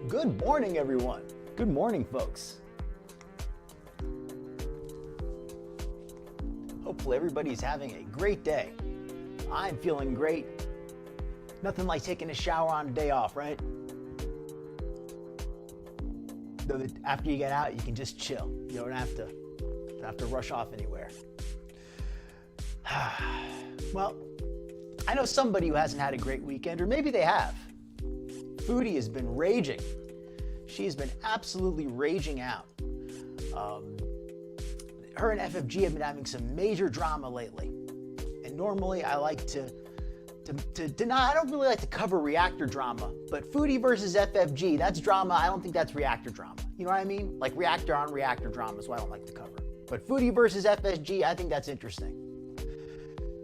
Good morning, everyone. Good morning, folks. Hopefully everybody's having a great day. I'm feeling great. Nothing like taking a shower on a day off, right? Though after you get out, you can just chill. You don't have to rush off anywhere. Well, I know somebody who hasn't had a great weekend, or maybe they have. Foodie has been raging. She has been absolutely raging out. Her and FFG have been having some major drama lately. And normally I like to not, I don't really like to cover reactor drama, but Foodie versus FFG, that's drama. I don't think that's reactor drama. You know what I mean? Like reactor on reactor drama is what I don't like to cover. But Foodie versus FFG, I think that's interesting.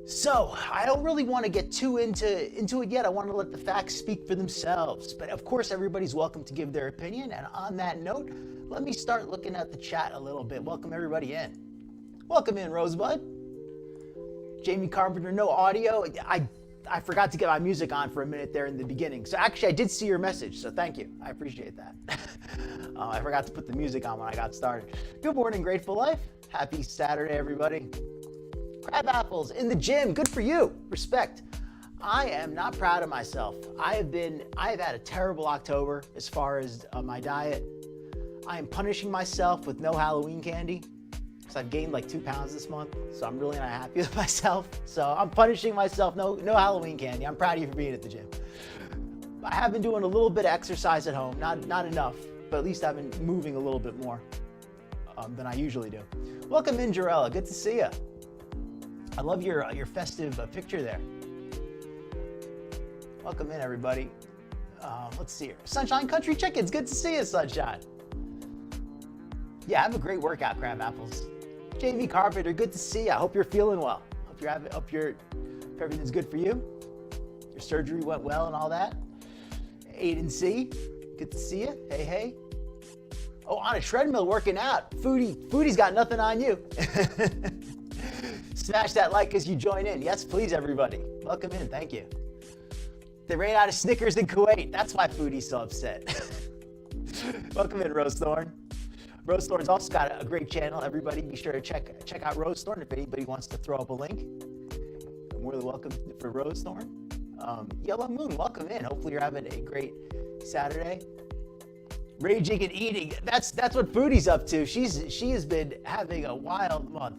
So I don't really want to get too into it yet. I want to let the facts speak for themselves. But of course, everybody's welcome to give their opinion. And on that note, let me start looking at the chat a little bit. Welcome everybody in. Welcome in, Rosebud. Jamie Carpenter, no audio. I forgot to get my music on for a minute there in the beginning. So actually, I did see your message, so thank you. I appreciate that. I forgot to put the music on when I got started. Good morning, Grateful Life. Happy Saturday, everybody. Crab apples in the gym, good for you. Respect. I am not proud of myself. I have had a terrible October as far as my diet. I am punishing myself with no Halloween candy because I've gained like 2 pounds this month, so I'm really not happy with myself. So I'm punishing myself, no Halloween candy. I'm proud of you for being at the gym. I have been doing a little bit of exercise at home, not enough, but at least I've been moving a little bit more than I usually do. Welcome in, Jarella, good to see you. I love your festive picture there. Welcome in, everybody. Let's see here. Sunshine Country Chickens, good to see you, Sunshine. Yeah, have a great workout, Crab Apples. JV Carpenter, good to see you. I hope you're feeling well. Hope everything's good for you. Your surgery went well and all that. Aiden C, good to see you. Hey, hey. Oh, on a treadmill working out. Foodie's got nothing on you. Smash that like as you join in. Yes, please, everybody. Welcome in. Thank you. They ran out of Snickers in Kuwait. That's why Foodie's so upset. Welcome in, Rose Thorn. Rose Thorn's also got a great channel. Everybody, be sure to check out Rose Thorn if anybody wants to throw up a link. More than welcome for Rose Thorn. Yellow Moon, welcome in. Hopefully you're having a great Saturday. Raging and eating. That's what Foodie's up to. She has been having a wild month.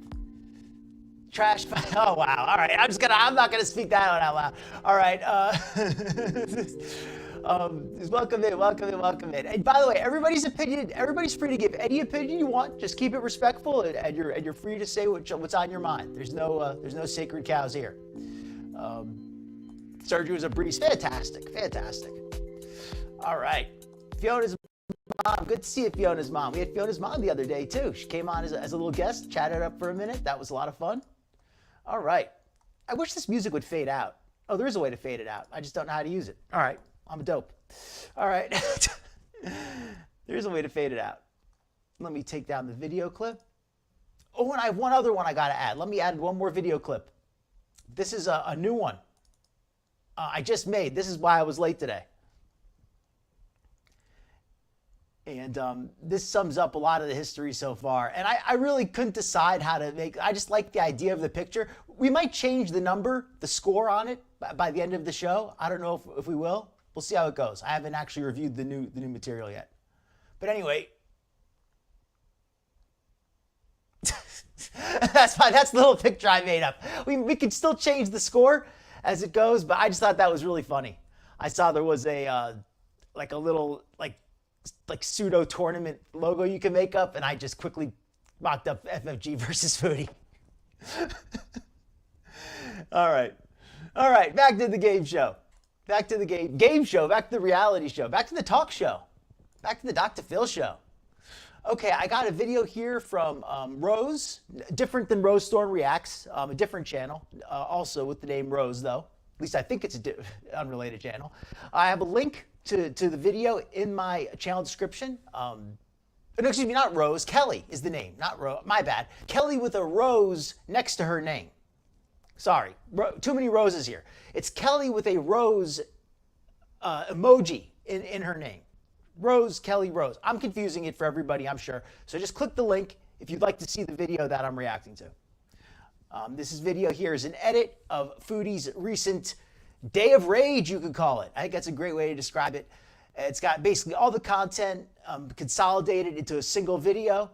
Trash. Oh wow! All right, I'm not gonna speak that out loud. All right. Welcome in. And by the way, everybody's opinion. Everybody's free to give any opinion you want. Just keep it respectful, and you're free to say what's on your mind. There's no sacred cows here. Surgery was a breeze. Fantastic. All right, Fiona's mom. Good to see you, Fiona's mom. We had Fiona's mom the other day too. She came on as a little guest, chatted up for a minute. That was a lot of fun. All right. I wish this music would fade out. Oh, there is a way to fade it out. I just don't know how to use it. All right. I'm a dope. All right. There's a way to fade it out. Let me take down the video clip. Oh, and I have one other one I got to add. Let me add one more video clip. This is a new one I just made. This is why I was late today. And this sums up a lot of the history so far. And I really couldn't decide how to make, I just like the idea of the picture. We might change the score on it by the end of the show. I don't know if we will. We'll see how it goes. I haven't actually reviewed the new material yet. But anyway, that's fine. That's the little picture I made up. We could still change the score as it goes, but I just thought that was really funny. I saw there was a little pseudo tournament logo you can make up, and I just quickly mocked up FFG versus Foodie. All right, back to the game show. Back to the game show, back to the reality show, back to the talk show, back to the Dr. Phil show. Okay, I got a video here from Rose, different than Rose Thorn Reacts, a different channel, also with the name Rose though. At least I think it's an unrelated channel. I have a link to the video in my channel description. No, excuse me, not Rose. Kelly is the name, not Rose. My bad. Kelly with a rose next to her name. Sorry, too many roses here. It's Kelly with a rose emoji in her name. Rose, Kelly, Rose. I'm confusing it for everybody, I'm sure. So just click the link if you'd like to see the video that I'm reacting to. This video here is an edit of Foodie's recent Day of Rage, you could call it. I think that's a great way to describe it. It's got basically all the content consolidated into a single video,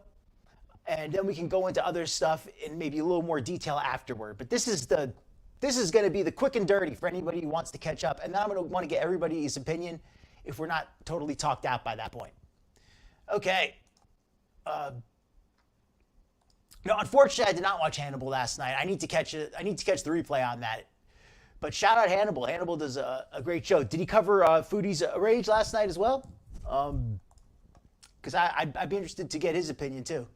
and then we can go into other stuff in maybe a little more detail afterward. But this is going to be the quick and dirty for anybody who wants to catch up, and then I'm going to want to get everybody's opinion if we're not totally talked out by that point. Okay. No, unfortunately, I did not watch Hannibal last night. I need to catch it. I need to catch the replay on that. But shout out Hannibal. Hannibal does a great show. Did he cover Foodie's Rage last night as well? Because I'd be interested to get his opinion too.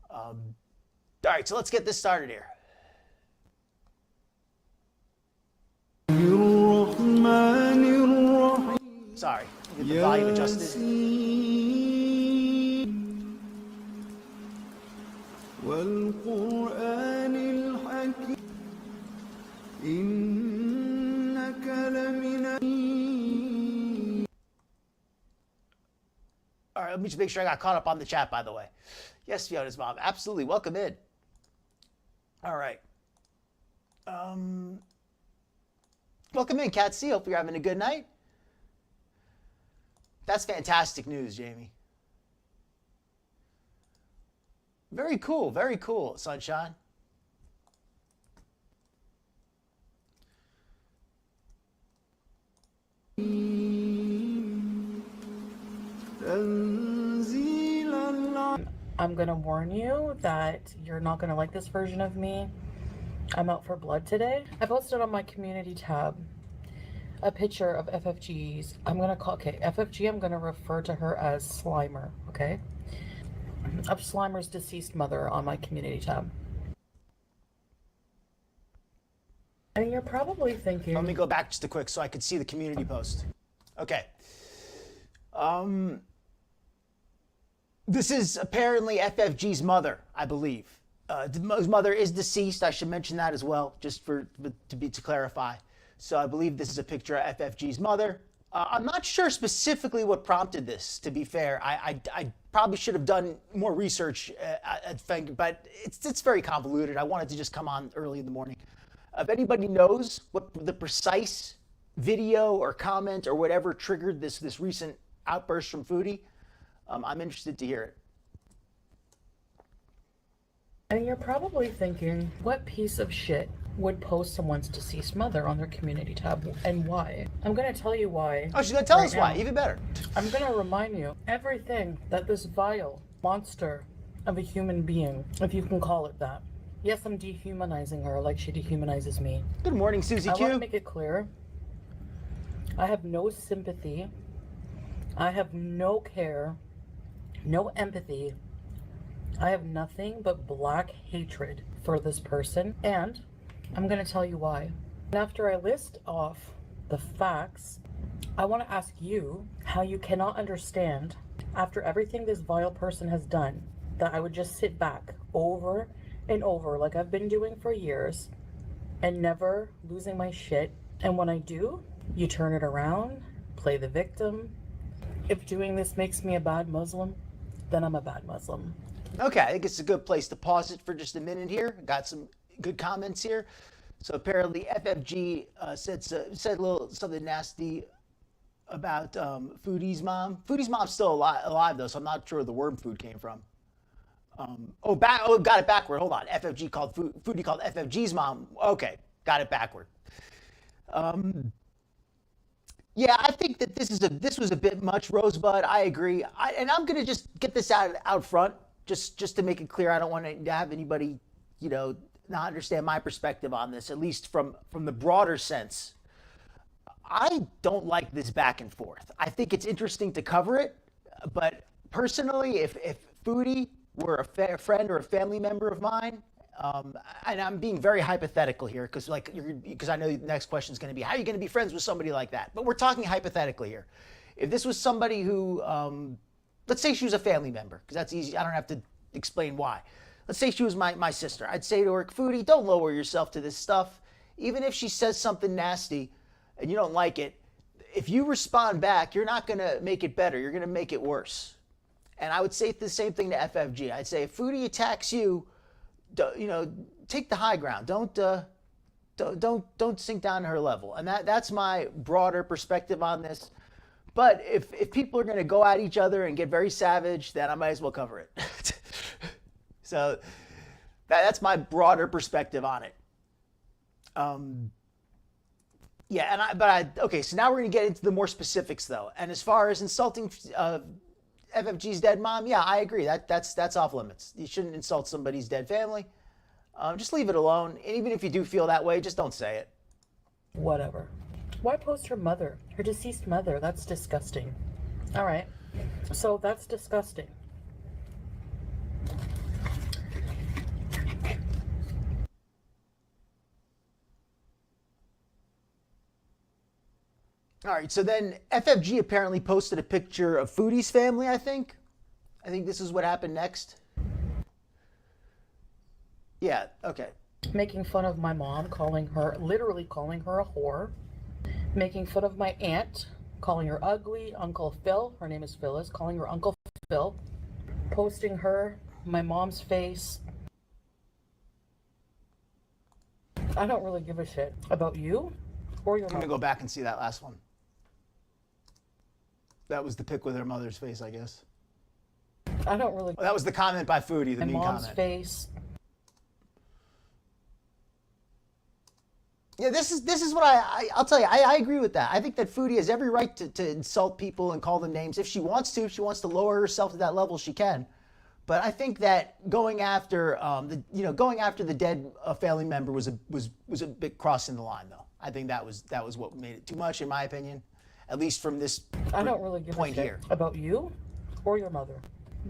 All right, so let's get this started here. Sorry, get the volume adjusted. والقرآن الحكيم إنك لمن. All right, let me just make sure I got caught up on the chat, by the way. Yes, Fiona's mom. Absolutely. Welcome in. All right. Welcome in, Cat C. Hope you're having a good night. That's fantastic news, Jamie. Very cool, Sunshine. I'm gonna warn you that you're not gonna like this version of me. I'm out for blood today. I posted on my community tab a picture of FFG's. FFG, I'm gonna refer to her as Slimer, okay? Of Slimer's deceased mother on my community tab. And you're probably thinking... Let me go back just a quick so I could see the community post. Okay. This is apparently FFG's mother, I believe. His mother is deceased. I should mention that as well, just to clarify. So I believe this is a picture of FFG's mother. I'm not sure specifically what prompted this, to be fair. I probably should have done more research, but it's very convoluted. I wanted to just come on early in the morning. If anybody knows what the precise video or comment or whatever triggered this recent outburst from Foodie, I'm interested to hear it. And you're probably thinking, what piece of shit would post someone's deceased mother on their community tab, and why? I'm gonna tell you why. Oh, she's gonna tell us why, even better. I'm gonna remind you, everything that this vile monster of a human being, if you can call it that. Yes, I'm dehumanizing her like she dehumanizes me. Good morning, Susie Q. I wanna make it clear, I have no sympathy, I have no care, no empathy, I have nothing but black hatred for this person, and I'm going to tell you why. And after I list off the facts, I want to ask you how you cannot understand, after everything this vile person has done, that I would just sit back over and over like I've been doing for years and never losing my shit. And when I do, you turn it around, play the victim. If doing this makes me a bad Muslim, then I'm a bad Muslim. Okay, I think it's a good place to pause it for just a minute here. Got some good comments here. So apparently FFG said a little something nasty about Foodie's mom. Foodie's mom's still alive though, so I'm not sure where the worm food came from. Got it backward. Hold on. FFG called Foodie called FFG's mom. Okay, got it backward. Yeah, I think that this was a bit much, Rosebud. I agree. And I'm gonna just get this out front, just to make it clear. I don't want to have anybody, not understand my perspective on this, at least from the broader sense. I don't like this back and forth. I think it's interesting to cover it, but personally, if Foodie were a friend or a family member of mine, and I'm being very hypothetical here, because I know the next question is going to be, how are you going to be friends with somebody like that? But we're talking hypothetically here. If this was somebody who, let's say she was a family member, because that's easy. I don't have to explain why. Let's say she was my sister. I'd say to her, Foodie, don't lower yourself to this stuff. Even if she says something nasty and you don't like it, if you respond back, you're not going to make it better. You're going to make it worse. And I would say the same thing to FFG. I'd say if Foodie attacks you, take the high ground. Don't sink down to her level. And that's my broader perspective on this. But if people are going to go at each other and get very savage, then I might as well cover it. So that's my broader perspective on it. Okay, so now we're going to get into the more specifics, though. And as far as insulting FFG's dead mom, yeah, I agree. That's off limits. You shouldn't insult somebody's dead family. Just leave it alone. And even if you do feel that way, just don't say it. Whatever. Why post her mother? Her deceased mother? That's disgusting. All right. So that's disgusting. All right, so then FFG apparently posted a picture of Foodie's family, I think. I think this is what happened next. Yeah, okay. Making fun of my mom, literally calling her a whore. Making fun of my aunt, calling her ugly. Uncle Phil, her name is Phyllis, calling her Uncle Phil. Posting my mom's face. I don't really give a shit about you or your mom. I'm gonna go back and see that last one. That was the pic with her mother's face, I guess. I don't really. That was the comment by Foodie, the mean mom's comment. Face. Yeah, this is what I'll tell you. I agree with that. I think that Foodie has every right to insult people and call them names if she wants to. If she wants to lower herself to that level, she can. But I think that going after the dead family member was a bit crossing the line, though. I think that was what made it too much, in my opinion, at least from this I don't really give point a shit here. About you or your mother,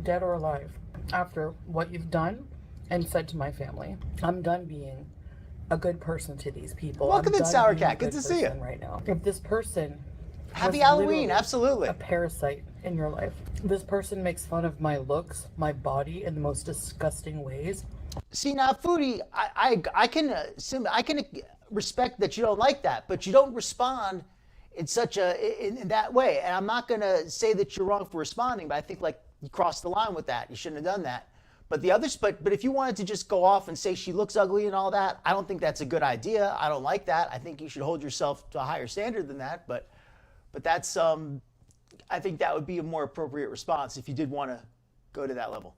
dead or alive. After what you've done and said to my family, I'm done being a good person to these people. Welcome in, Sour Cat. Good to see you. Right now, if this person Happy was Halloween, absolutely. a parasite in your life, this person makes fun of my looks, my body in the most disgusting ways. See, now, Foodie, I can respect that you don't like that, but you don't respond in in that way. And I'm not gonna say that you're wrong for responding, but I think like you crossed the line with that. You shouldn't have done that. But but if you wanted to just go off and say she looks ugly and all that, I don't think that's a good idea. I don't like that. I think you should hold yourself to a higher standard than that. But that's I think that would be a more appropriate response if you did want to go to that level.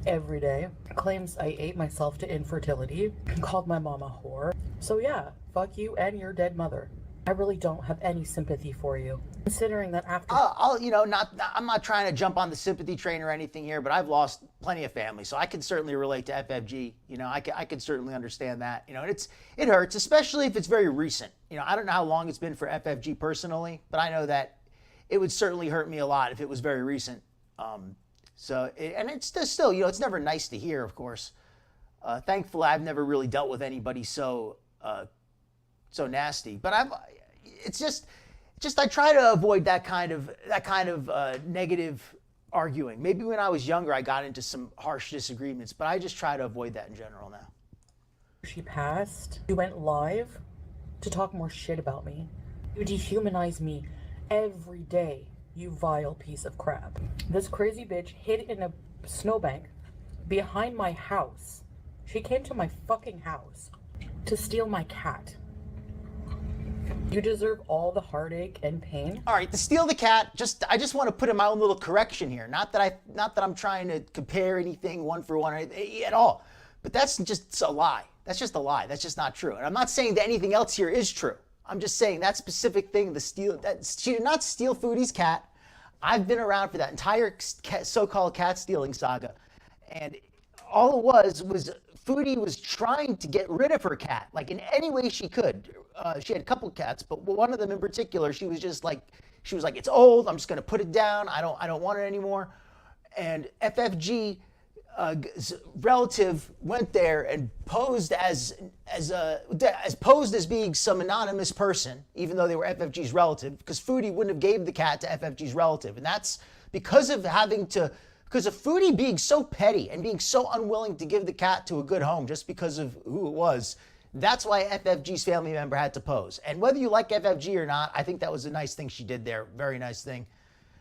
Every day claims I ate myself to infertility, called my mom a whore. So yeah, fuck you and your dead mother. I really don't have any sympathy for you, considering that after I'm not trying to jump on the sympathy train or anything here, but I've lost plenty of family, so I can certainly relate to FFG. I can certainly understand that. And it hurts, especially if it's very recent. I don't know how long it's been for FFG personally, but I know that it would certainly hurt me a lot if it was very recent. And it's still, it's never nice to hear, of course. Thankfully, I've never really dealt with anybody so nasty. But it's just I try to avoid that kind of negative arguing. Maybe when I was younger, I got into some harsh disagreements, but I just try to avoid that in general now. She passed, you went live to talk more shit about me. You dehumanize me every day. You vile piece of crap. This crazy bitch hid in a snowbank behind my house. She came to my fucking house to steal my cat. You deserve all the heartache and pain. All right, to steal the cat, I just want to put in my own little correction here. Not that I'm trying to compare anything one for one at all. But that's just a lie. That's just a lie. That's just not true. And I'm not saying that anything else here is true. I'm just saying that specific thing, she did not steal Foodie's cat. I've been around for that entire so-called cat stealing saga. And all it was Foodie was trying to get rid of her cat, like in any way she could. She had a couple cats, but one of them in particular, she was like, it's old. I'm just going to put it down. I don't want it anymore. And FFG relative went there and posed as being some anonymous person, even though they were FFG's relative, because Foodie wouldn't have gave the cat to FFG's relative, and that's because of Foodie being so petty and being so unwilling to give the cat to a good home just because of who it was. That's why FFG's family member had to pose. And whether you like FFG or not, I think that was a nice thing she did there. Very nice thing.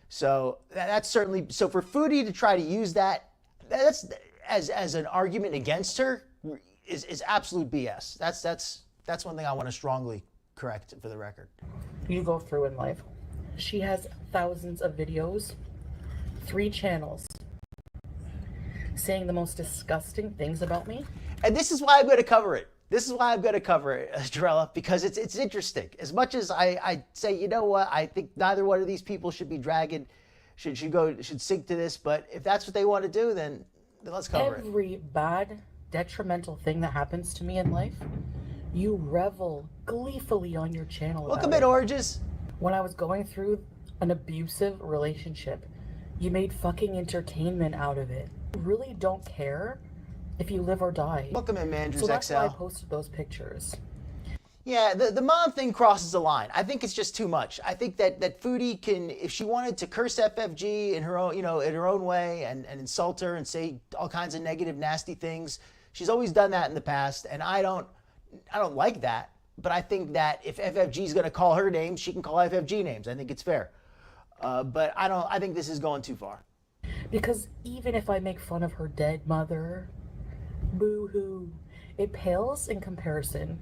So that's certainly, so for Foodie to try to use that, that's as an argument against her is absolute BS. That's one thing I want to strongly correct for the record. You go through in life. She has thousands of videos, 3 channels, saying the most disgusting things about me. And this is why I'm going to cover it. This is why I'm going to cover it, Jarella, because it's interesting. As much as I say, you know what, I think neither one of these people should be dragging, should sink to this. But if that's what they want to do, then let's cover it. Every bad, detrimental thing that happens to me in life, you revel gleefully on your channel. Welcome in, Oranges. When I was going through an abusive relationship, you made fucking entertainment out of it. You really don't care if you live or die. Welcome in, Mandrews XL. So that's why I posted those pictures. Yeah, the mom thing crosses the line. I think it's just too much. I think that Foodie can, if she wanted to curse FFG in her own, in her own way and insult her and say all kinds of negative, nasty things, she's always done that in the past, and I don't like that. But I think that if FFG is going to call her names, she can call FFG names. I think it's fair. But I think this is going too far. Because even if I make fun of her dead mother, boo-hoo, it pales in comparison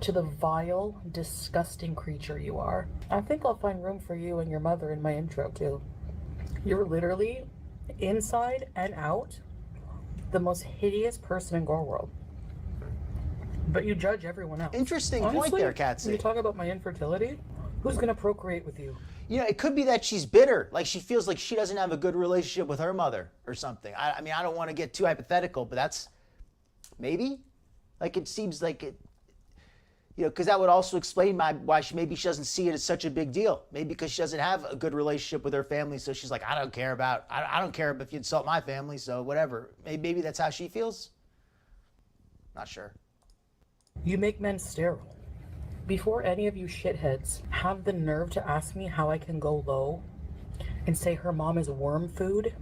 to the vile, disgusting creature you are. I think I'll find room for you and your mother in my intro too. You're literally, inside and out, the most hideous person in Gore World. But you judge everyone else. Interesting Honestly, point there, Catsy. When you talk about my infertility, who's gonna procreate with you? It could be that she's bitter, like she feels like she doesn't have a good relationship with her mother or something. I mean, I don't want to get too hypothetical, but that's maybe, like, it seems like it, because that would also explain why maybe she doesn't see it as such a big deal. Maybe because she doesn't have a good relationship with her family, so she's like, I don't care if you insult my family, so whatever. Maybe that's how she feels. Not sure. You make men sterile. Before any of you shitheads have the nerve to ask me how I can go low and say her mom is worm food,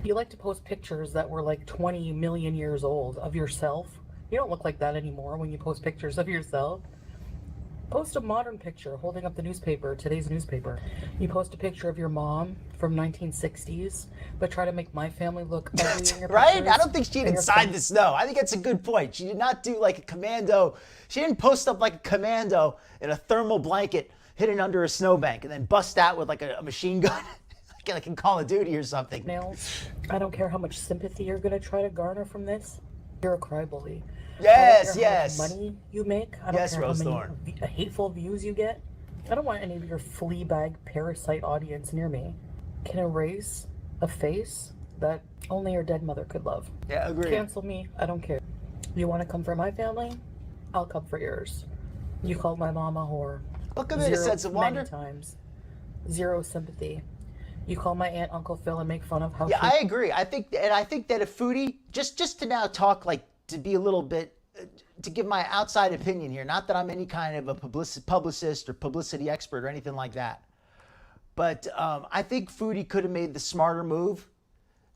you like to post pictures that were like 20 million years old of yourself. You don't look like that anymore when you post pictures of yourself. Post a modern picture holding up the newspaper, today's newspaper. You post a picture of your mom from 1960s, but try to make my family look ugly in your right? pictures. I don't think she did inside the snow. I think that's a good point. She did not do like a commando. She didn't post up like a commando in a thermal blanket hidden under a snowbank and then bust out with like a machine gun. Like in Call of Duty or something. Nails. I don't care how much sympathy you're going to try to garner from this. You're a crybaby. Yes, I don't care yes. how much money you make. I don't care how many hateful views you get. I don't want any of your flea bag parasite audience near me. Can erase a face that only your dead mother could love. Yeah, agree. Cancel me. I don't care. You want to come for my family? I'll come for yours. You called my mom a whore. Welcome in, a sense of wonder. Many times. Zero sympathy. You call my aunt Uncle Phil and make fun of how. Yeah, I agree. I think that if Foodie, just to now talk, like, to be a little bit, to give my outside opinion here, not that I'm any kind of a publicist or publicity expert or anything like that, but I think Foodie could have made the smarter move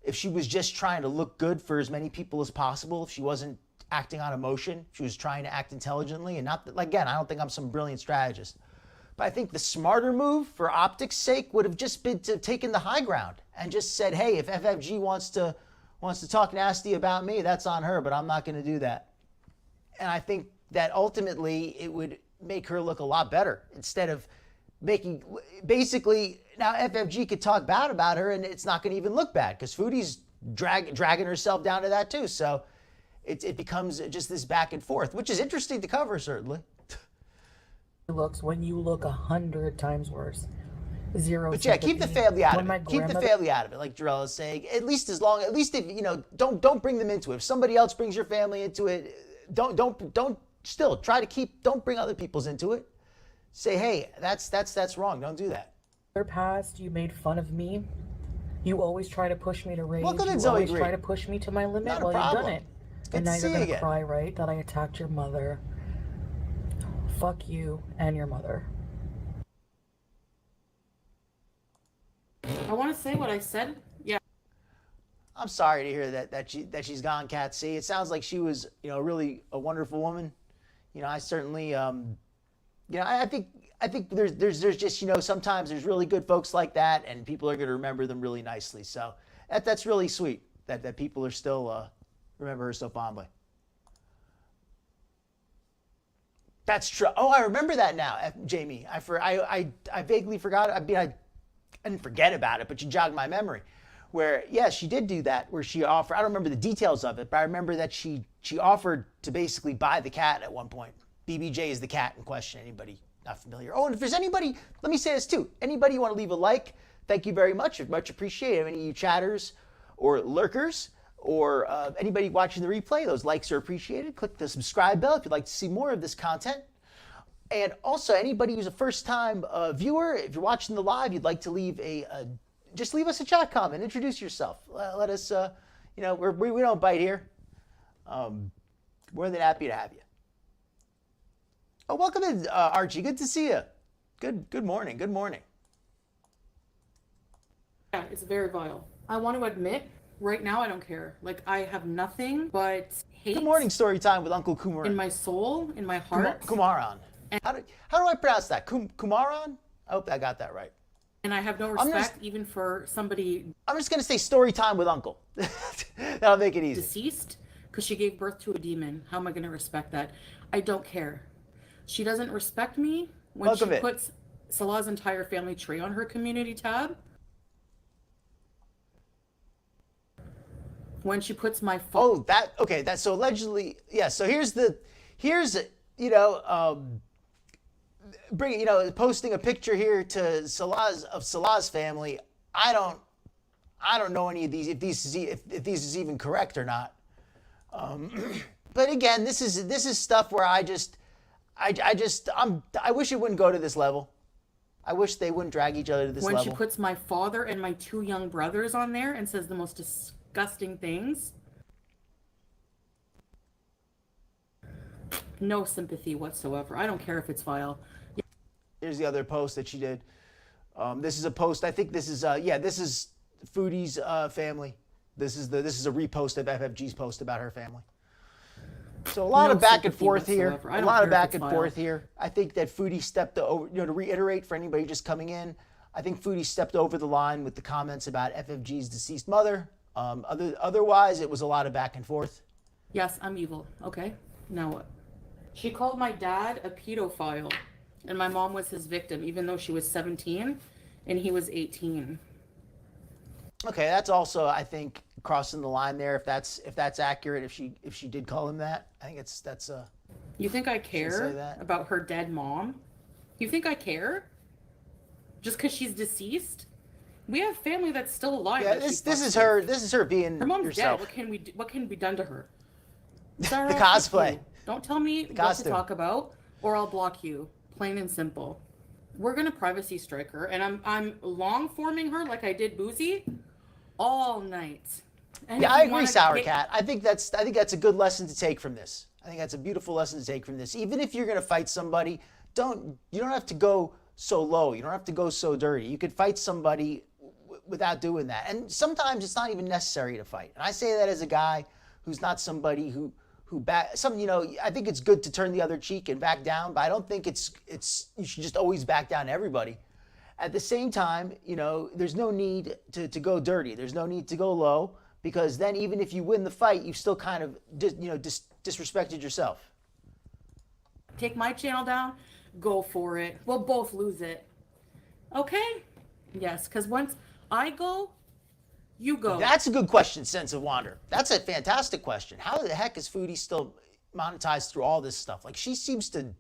if she was just trying to look good for as many people as possible, if she wasn't acting on emotion, she was trying to act intelligently, and not, again, I don't think I'm some brilliant strategist. But I think the smarter move, for optics' sake, would have just been to taken the high ground and just said, "Hey, if FFG wants to talk nasty about me, that's on her, but I'm not going to do that." And I think that ultimately it would make her look a lot better instead of making basically now FFG could talk bad about her and it's not going to even look bad because Foodie's dragging herself down to that too. So it becomes just this back and forth, which is interesting to cover certainly. Looks when you look 100 times worse. Zero. But yeah, keep the family out of it. Keep the family out of it, like Jarell is saying. At least if don't bring them into it. If somebody else brings your family into it, don't still try to don't bring other people's into it. Say, hey, that's wrong. Don't do that. Your past, you made fun of me. You always try to push me to rage. Welcome in, you Zoe always Green. try to push me to my limit. Not a Well, you've problem. done it. It's good And now to see you're you gonna again. cry, right? That I attacked your mother. Fuck you and your mother. I want to say what I said. Yeah. I'm sorry to hear that she's gone, Cat C. It sounds like she was, really a wonderful woman. I certainly, I think there's just, sometimes there's really good folks like that, and people are going to remember them really nicely. So that's really sweet that people are still remember her so fondly. That's true. Oh, I remember that now, Jamie. I vaguely forgot. I didn't forget about it, but you jogged my memory. Where, yeah, she did do that, where she offered, I don't remember the details of it, but I remember that she offered to basically buy the cat at one point. BBJ is the cat in question, anybody not familiar. Oh, and if there's anybody, let me say this too. Anybody want to leave a like, thank you very much. Much appreciated. Any of you chatters or lurkers or anybody watching the replay, those likes are appreciated. Click the subscribe bell if you'd like to see more of this content. And also, anybody who's a first-time viewer, if you're watching the live, you'd like to leave just leave us a chat comment. Introduce yourself. Let us, we don't bite here. More than happy to have you. Oh, welcome in, Archie. Good to see you. Good morning. Good morning. Yeah, it's very vile. I want to admit, right now I don't care. Like, I have nothing but hate. Good morning, story time with Uncle Kumaran. In my soul, in my heart. Kumaran. How do I pronounce that? Kumaran? I hope I got that right. And I have no respect even for somebody. I'm just going to say story time with Uncle. That'll make it easy. Deceased because she gave birth to a demon. How am I going to respect that? I don't care. She doesn't respect me when she puts Salah's entire family tree on her community tab. When she puts my phone. That's so allegedly, yeah. So here's posting a picture here to Salah's family. I don't know any of these if these is even correct or not. But again, this is stuff where I wish it wouldn't go to this level. I wish they wouldn't drag each other to this level. When she puts my father and my 2 young brothers on there and says the most disgusting things. No sympathy whatsoever. I don't care if it's vile. Here's the other post that she did. This is a post. I think this is this is Foodie's family. This is a repost of FFG's post about her family. So a lot of back and forth here. A lot of back and forth here. I think that Foodie stepped over. To reiterate for anybody just coming in, I think Foodie stepped over the line with the comments about FFG's deceased mother. Otherwise, it was a lot of back and forth. Yes, I'm evil. Okay, now what? She called my dad a pedophile, and my mom was his victim, even though she was 17 and he was 18. Okay, that's also, I think, crossing the line there. If that's accurate, if she did call him that, I think that's. You think I care about her dead mom? You think I care? Just because she's deceased? We have family that's still alive. Yeah, this is her. This is her being her mom's herself. Dead. What can be done to her? The cosplay. Don't tell me what to talk about, or I'll block you. Plain and simple. We're gonna privacy strike her, and I'm long forming her like I did Boozy all night. And yeah, I agree, Sour Cat. I think that's a good lesson to take from this. I think that's a beautiful lesson to take from this. Even if you're gonna fight somebody, you don't have to go so low. You don't have to go so dirty. You could fight somebody without doing that. And sometimes it's not even necessary to fight. And I say that as a guy who's not somebody who I think it's good to turn the other cheek and back down, but I don't think it's you should just always back down to everybody. At the same time, there's no need to go dirty. There's no need to go low, because then even if you win the fight, you've still kind of disrespected yourself. Take my channel down, go for it. We'll both lose it. Okay? Yes, because once I go, you go. That's a good question, Sense of Wander. That's a fantastic question. How the heck is Foodie still monetized through all this stuff? Like, she seems to,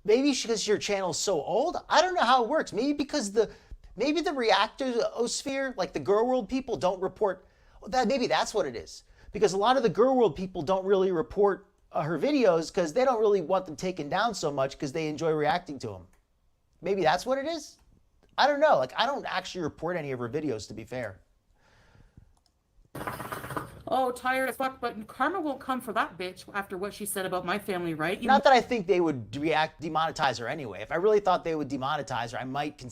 maybe because your channel's so old? I don't know how it works. Maybe because the reactor-osphere, like the Girl World people, don't report. Maybe that's what it is. Because a lot of the Girl World people don't really report her videos because they don't really want them taken down so much because they enjoy reacting to them. Maybe that's what it is? I don't know. Like, I don't actually report any of her videos, to be fair. Oh, tired as fuck, but karma won't come for that bitch after what she said about my family, right? Not that I think they would demonetize her anyway. If I really thought they would demonetize her, I might.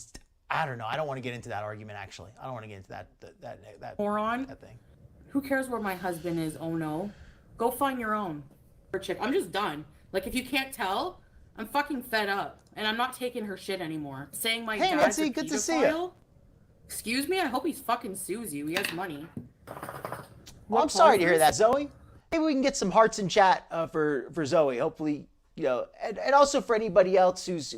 I don't know. I don't want to get into that argument. Actually, I don't want to get into that moron. That thing. Who cares where my husband is? Oh no. Go find your own. Chick. I'm just done. Like, if you can't tell, I'm fucking fed up. And I'm not taking her shit anymore. Saying my Hey, dad's Nancy, a good to see you. Excuse me? I hope he's fucking sues you. He has money. Well, I'm sorry to hear that, Zoe. Maybe we can get some hearts in chat for Zoe. Hopefully, you know, and also for anybody else who's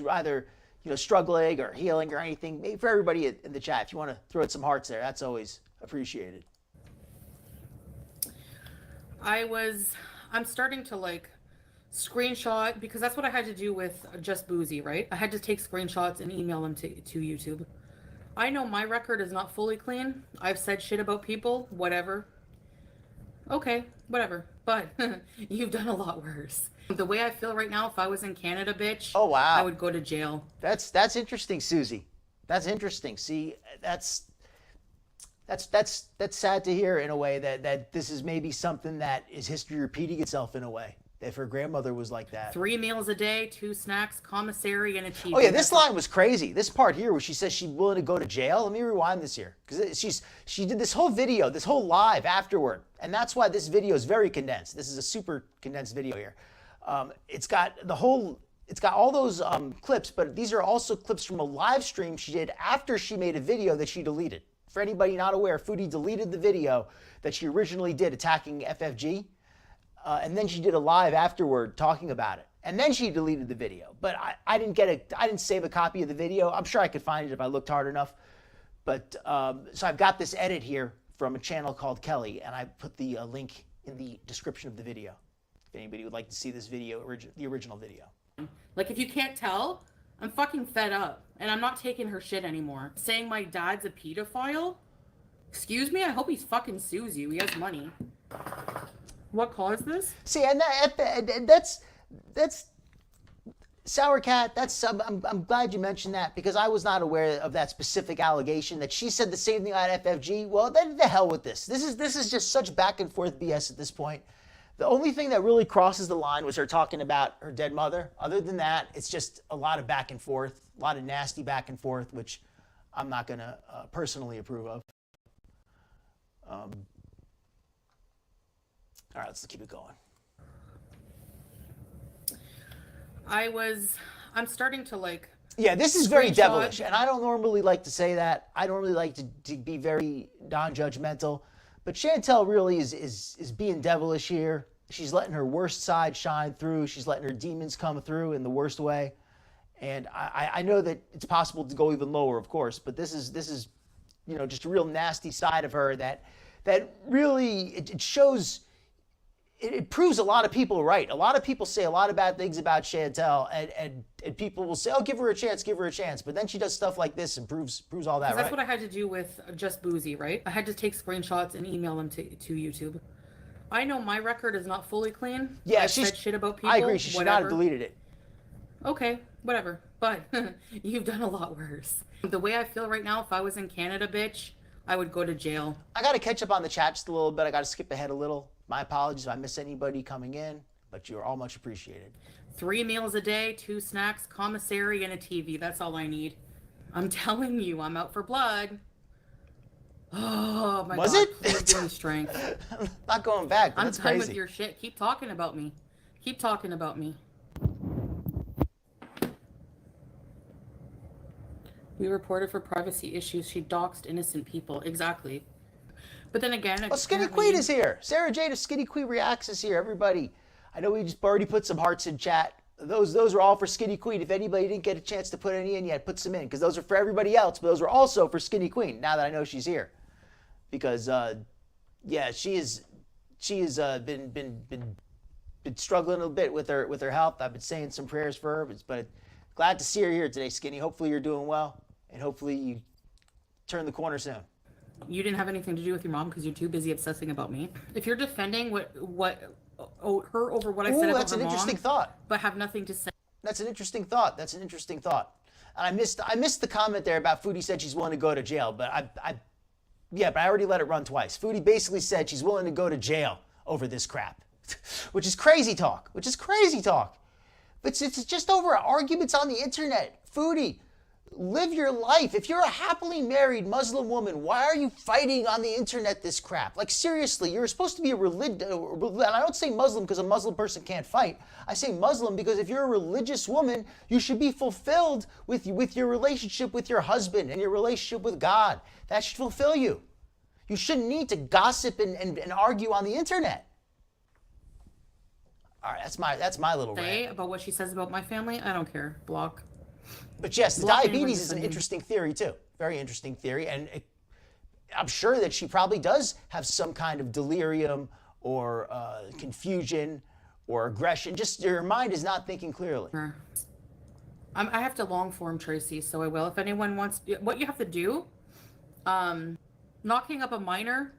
either, you know, struggling or healing or anything. Maybe for everybody in the chat, if you want to throw out some hearts there, that's always appreciated. I'm starting to like screenshot, because that's what I had to do with Just Boozy, right? I had to take screenshots and email them to YouTube. I know my record is not fully clean. I've said shit about people, whatever. Okay, whatever. But you've done a lot worse. The way I feel right now, if I was in Canada, bitch, oh wow, I would go to jail. That's interesting, Susie. That's interesting. See, that's sad to hear in a way that this is maybe something that is history repeating itself in a way. If her grandmother was like that. 3 meals a day, 2 snacks, commissary, and a TV. Oh yeah, this line was crazy. This part here where she says she's willing to go to jail. Let me rewind this here, because she did this whole video, this whole live afterward, and that's why this video is very condensed. This is a super condensed video here. It's got all those clips, but these are also clips from a live stream she did after she made a video that she deleted. For anybody not aware, Foodie deleted the video that she originally did attacking FFG. And then she did a live afterward talking about it. And then she deleted the video. But I didn't save a copy of the video. I'm sure I could find it if I looked hard enough. But so I've got this edit here from a channel called Kelly, and I put the link in the description of the video. If anybody would like to see this video, the original video. Like, if you can't tell, I'm fucking fed up. And I'm not taking her shit anymore. Saying my dad's a pedophile? Excuse me? I hope he's fucking sues you. He has money. What caused this? See, and that's Sour Cat. I'm glad you mentioned that, because I was not aware of that specific allegation that she said the same thing about FFG. Well, then the hell with this. This is just such back and forth BS at this point. The only thing that really crosses the line was her talking about her dead mother. Other than that, it's just a lot of back and forth, a lot of nasty back and forth, which I'm not gonna personally approve of. All right, let's keep it going. I'm starting to like... Yeah, this is very devilish, and I don't normally like to say that. I don't really like to be very non-judgmental, but Chantel really is being devilish here. She's letting her worst side shine through. She's letting her demons come through in the worst way. And I know that it's possible to go even lower, of course, but this is you know, just a real nasty side of her that really it shows. It proves a lot of people right. A lot of people say a lot of bad things about Chantel, and people will say, "Oh, give her a chance, give her a chance." But then she does stuff like this and proves all that right. That's what I had to do with Just Boozy, right? I had to take screenshots and email them to YouTube. I know my record is not fully clean. Yeah, I've said shit about people. I agree. She should not have deleted it. Okay, whatever. But you've done a lot worse. The way I feel right now, if I was in Canada, bitch, I would go to jail. I got to catch up on the chat just a little bit. I got to skip ahead a little. My apologies if I miss anybody coming in, but you are all much appreciated. 3 meals a day, 2 snacks, commissary, and a TV. That's all I need. I'm telling you, I'm out for blood. Oh my God. Was it? Please give me strength. I'm not going back. I'm That's done crazy. with your shit. Keep talking about me. Keep talking about me. We reported for privacy issues. She doxed innocent people. Exactly. But then again, well, Skinny Queen is here. Sarah Jade of Skinny Queen Reacts is here. Everybody, I know we just already put some hearts in chat. Those are all for Skinny Queen. If anybody didn't get a chance to put any in yet, put some in, because those are for everybody else. But those are also for Skinny Queen. Now that I know she's here, because yeah, she has been struggling a bit with her health. I've been saying some prayers for her, but glad to see her here today, Skinny. Hopefully you're doing well, and hopefully you turn the corner soon. You didn't have anything to do with your mom because you're too busy obsessing about me. If you're defending her over what I said about that's her an mom, interesting thought. But have nothing to say. That's an interesting thought. That's an interesting thought. And I missed the comment there about Foodie said she's willing to go to jail, but but I already let it run twice. Foodie basically said she's willing to go to jail over this crap, which is crazy talk. But it's just over arguments on the internet. Foodie, live your life. If you're a happily married Muslim woman, why are you fighting on the internet this crap? Like, seriously, you're supposed to be a religion, and I don't say Muslim because a Muslim person can't fight. I say Muslim because if you're a religious woman, you should be fulfilled with your relationship with your husband and your relationship with God. That should fulfill you. You shouldn't need to gossip and argue on the internet. All right, that's my little rant. About what she says about my family, I don't care. Block. But yes, the Block diabetes is an interesting theory too. Very interesting theory, and I'm sure that she probably does have some kind of delirium or confusion or aggression. Just her mind is not thinking clearly. I have to long form Tracy, so I will. If anyone wants, what you have to do, knocking up a minor.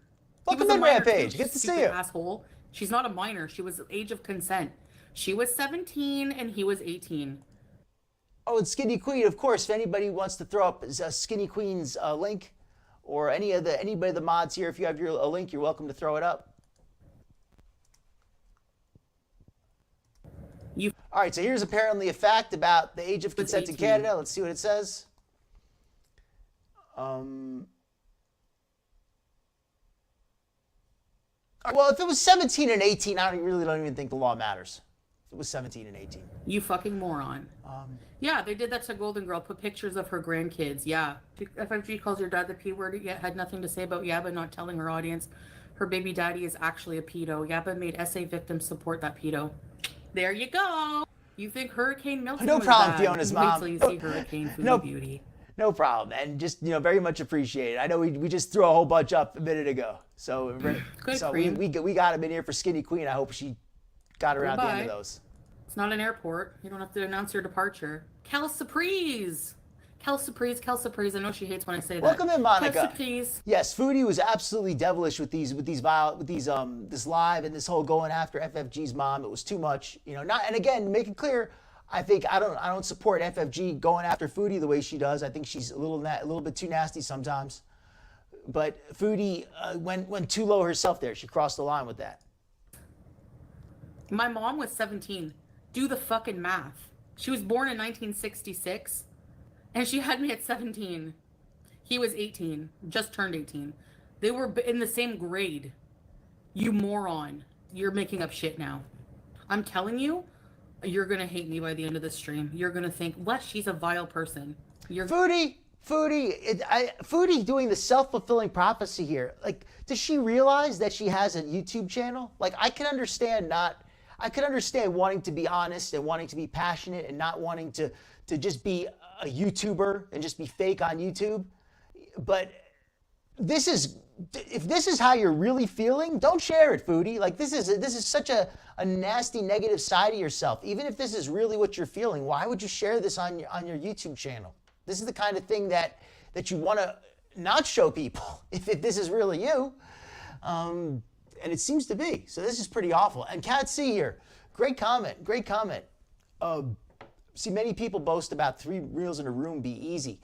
Welcome in, Rampage. Good to see you. Asshole. She's not a minor. She was age of consent. She was 17 and he was 18. Oh, and Skinny Queen, of course. If anybody wants to throw up Skinny Queen's link, or anybody of the mods here, if you have a link, you're welcome to throw it up. All right, so here's apparently a fact about the age of consent in Canada. Let's see what it says. Well, if it was 17 and 18, I really don't even think the law matters. It was 17 and 18. You fucking moron. Yeah, they did that to Golden Girl. Put pictures of her grandkids. Yeah. FFG calls your dad the P word. Yet had nothing to say about Yaba not telling her audience her baby daddy is actually a pedo. Yaba made SA victims support that pedo. There you go. You think Hurricane Milton No was problem, bad. Fiona's mom. Wait till you see Hurricane Foodie Beauty. No problem, and just very much appreciated. I know we just threw a whole bunch up a minute ago, so we got him in here for Skinny Queen. I hope she got around the end of those. It's not an airport. You don't have to announce your departure. Cal Surprise. I know she hates when I say that. Welcome in, Monica. Cal Surprise. Yes, Foodie was absolutely devilish with this live and this whole going after FFG's mom. It was too much, and again, to make it clear, I don't support FFG going after Foodie the way she does. I think she's a little bit too nasty sometimes. But Foodie went too low herself there. She crossed the line with that. My mom was 17. Do the fucking math. She was born in 1966, and she had me at 17. He was 18, just turned 18. They were in the same grade. You moron. You're making up shit now. I'm telling you, you're going to hate me by the end of this stream. You're going to think, what? She's a vile person. Foodie doing the self-fulfilling prophecy here. Like, does she realize that she has a YouTube channel? Like, I can understand wanting to be honest and wanting to be passionate and not wanting to just be a YouTuber and just be fake on YouTube. But if this is how you're really feeling, don't share it, Foodie. Like, this is such a nasty negative side of yourself. Even if this is really what you're feeling, why would you share this on your YouTube channel? This is the kind of thing that you want to not show people if this is really you. And it seems to be. So this is pretty awful. And Cat C here, great comment. See, many people boast about 3 meals in a room be easy.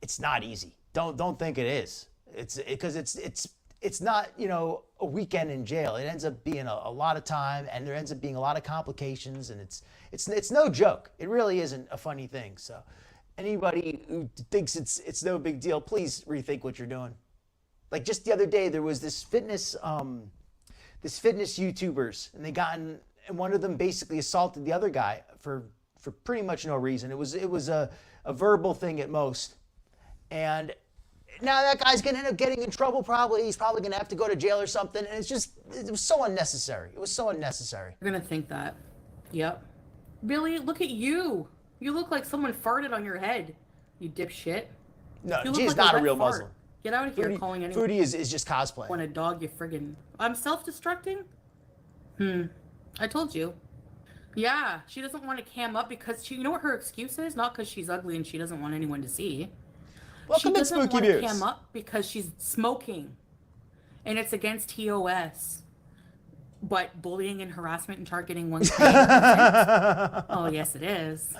It's not easy. Don't think it is. It's not, a weekend in jail. It ends up being a lot of time, and there ends up being a lot of complications, and it's no joke. It really isn't a funny thing. So anybody who thinks it's no big deal, please rethink what you're doing. Like, just the other day, there was this fitness YouTubers, and one of them basically assaulted the other guy for pretty much no reason. It was a verbal thing at most, and now that guy's gonna end up getting in trouble. Probably he's probably gonna have to go to jail or something. And it was so unnecessary. It was so unnecessary. You're gonna think that. Yep. Billy, look at you. You look like someone farted on your head. You dipshit. No, she's not a real Muslim. Get out of here calling anyone. Foodie is just cosplay. When a dog, you friggin'. I'm self-destructing? I told you. Yeah, she doesn't want to cam up because you know what her excuse is? Not because she's ugly and she doesn't want anyone to see. Welcome to Spooky News. She doesn't want to cam up because she's smoking. And it's against TOS. But bullying and harassment and targeting one's oh, yes, it is.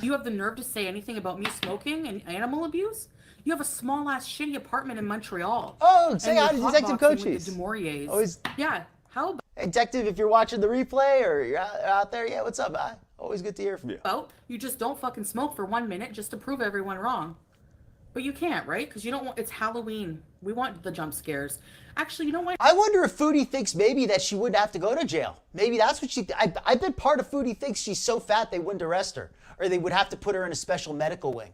You have the nerve to say anything about me smoking and animal abuse? You have a small-ass shitty apartment in Montreal. Oh, say hi to Detective Cochise. Always. Yeah, how about... Hey, Detective, if you're watching the replay or you're out there, what's up, man? Always good to hear from you. Oh, you just don't fucking smoke for 1 minute just to prove everyone wrong. But you can't, right? Because you don't want, it's Halloween. We want the jump scares. Actually, you know what? I wonder if Foodie thinks maybe that she wouldn't have to go to jail. Maybe that's what I bet part of Foodie thinks she's so fat they wouldn't arrest her, or they would have to put her in a special medical wing.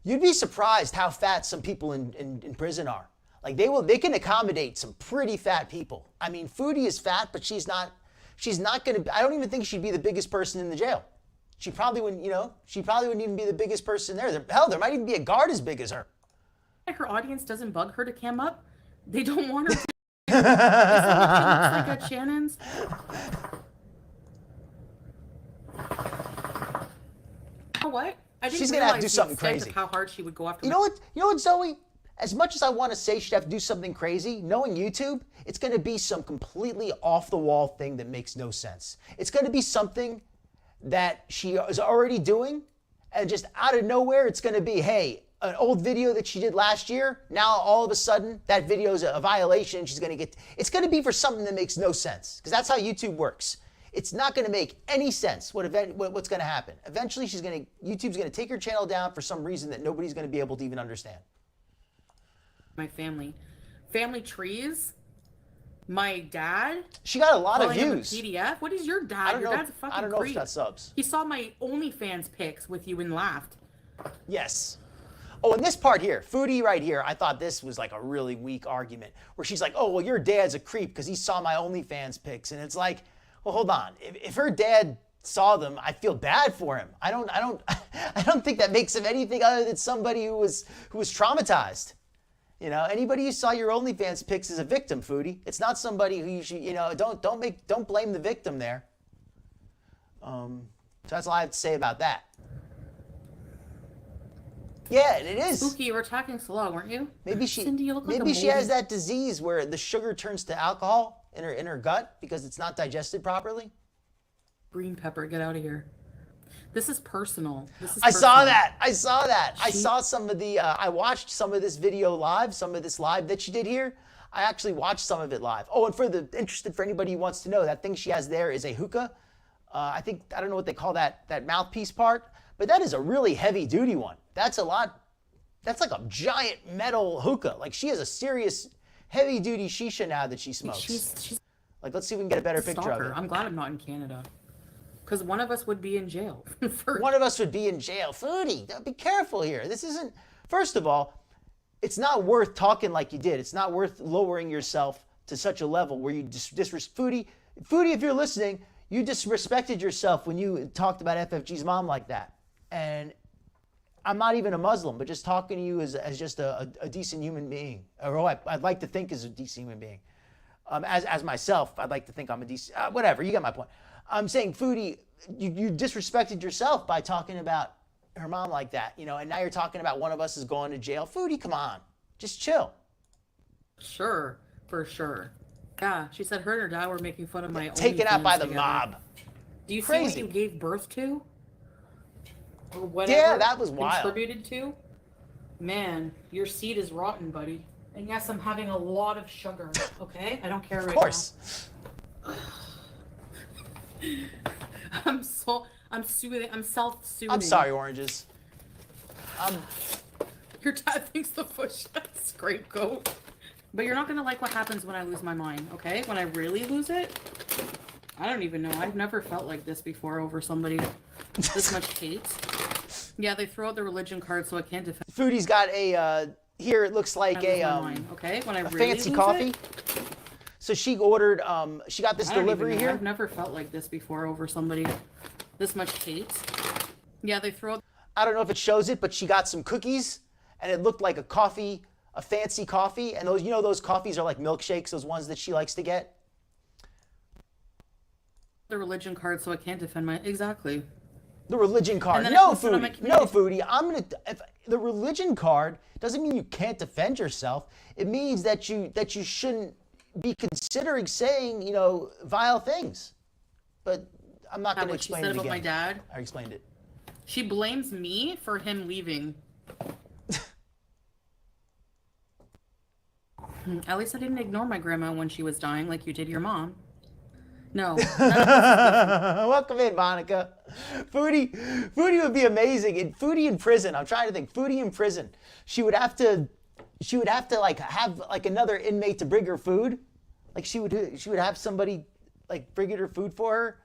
You'd be surprised how fat some people in prison are. Like they can accommodate some pretty fat people. I mean, Foodie is fat, but she's not gonna, I don't even think she'd be the biggest person in the jail. She probably wouldn't, she probably wouldn't even be the biggest person there. Hell, there might even be a guard as big as her. Her audience doesn't bug her to cam up. They don't want her to. Isn't what she looks like at Shannon's? You know what? I didn't She's gonna have to do realize the something extent crazy. of how hard she would go after. You know what, Zoe? As much as I want to say she'd have to do something crazy, knowing YouTube, it's going to be some completely off-the-wall thing that makes no sense. It's going to be something that she is already doing, and just out of nowhere, it's going to be, hey, an old video that she did last year, now all of a sudden, that video is a violation, she's going to get... It's going to be for something that makes no sense, because that's how YouTube works. It's not going to make any sense what's going to happen. Eventually, YouTube's going to take her channel down for some reason that nobody's going to be able to even understand. My family trees, my dad. She got a lot of calling him a views. PDF. What is your dad? Your dad's a fucking I don't know if creep. that's subs. He saw my OnlyFans pics with you and laughed. Yes. Oh, and this part here, Foodie right here, I thought this was like a really weak argument where she's like, oh, well, your dad's a creep because he saw my OnlyFans pics. And it's like, well, hold on. If her dad saw them, I feel bad for him. I don't think that makes him anything other than somebody who was traumatized. Anybody who saw your OnlyFans pics is a victim, Foodie. It's not somebody who you should, don't blame the victim there. So that's all I have to say about that. Yeah, and it is. Spooky, you were talking slow, weren't you? Cindy, you look like maybe a she has that disease where the sugar turns to alcohol in her gut because it's not digested properly. Green pepper, get out of here. This is personal. I saw that. I saw some of the, I watched some of this video live, some of this live that she did here. I actually watched some of it live. Oh, and for anybody who wants to know, that thing she has there is a hookah. I don't know what they call that mouthpiece part, but that is a really heavy duty one. That's a lot, that's like a giant metal hookah. Like she has a serious heavy duty shisha now that she smokes. She's like, let's see if we can get a better picture of it. I'm glad I'm not in Canada. Because one of us would be in jail. One of us would be in jail. Foodie, be careful here. This isn't, first of all, it's not worth talking like you did. It's not worth lowering yourself to such a level where you Foodie, if you're listening, you disrespected yourself when you talked about FFG's mom like that. And I'm not even a Muslim, but just talking to you as just a decent human being. Or I'd like to think as a decent human being. As myself, I'd like to think I'm a decent, whatever, you get my point. I'm saying, Foodie, you disrespected yourself by talking about her mom like that, and now you're talking about one of us is going to jail. Foodie, come on, just chill. Sure, for sure. Yeah, she said her and her dad were making fun of my Taken out by the together. mob. Do you Crazy. see what you gave birth to? Or whatever. Yeah, that was wild. Contributed to? Man, your seed is rotten, buddy. And yes, I'm having a lot of sugar, okay? I don't care right now. Of course. I'm soothing. I'm self-soothing. I'm sorry, oranges. Your dad thinks the bush has scapegoat. But you're not gonna like what happens when I lose my mind, okay? When I really lose it, I don't even know. I've never felt like this before over somebody. This much hate. Yeah, they throw out the religion card, so I can't defend. Foodie's got a here. It looks like okay, when I really fancy lose coffee. It, so she ordered. She got this delivery here. I've never felt like this before over somebody. This much hate. Yeah, they throw out. I don't know if it shows it, but she got some cookies, and it looked like a coffee, a fancy coffee. And those, those coffees are like milkshakes. Those ones that she likes to get. The religion card, so I can't defend my The religion card. No, Foodie. No, Foodie. If the religion card doesn't mean you can't defend yourself. It means that you shouldn't be considering saying, vile things. But I'm not going to explain it again. She said about my dad. I explained it. She blames me for him leaving. At least I didn't ignore my grandma when she was dying like you did your mom. No. None of this is good for me. Welcome in, Monica. Foodie would be amazing. And Foodie in prison, I'm trying to think. Foodie in prison. She would have to like have like another inmate to bring her food. Like she would have somebody like bringing her food for her.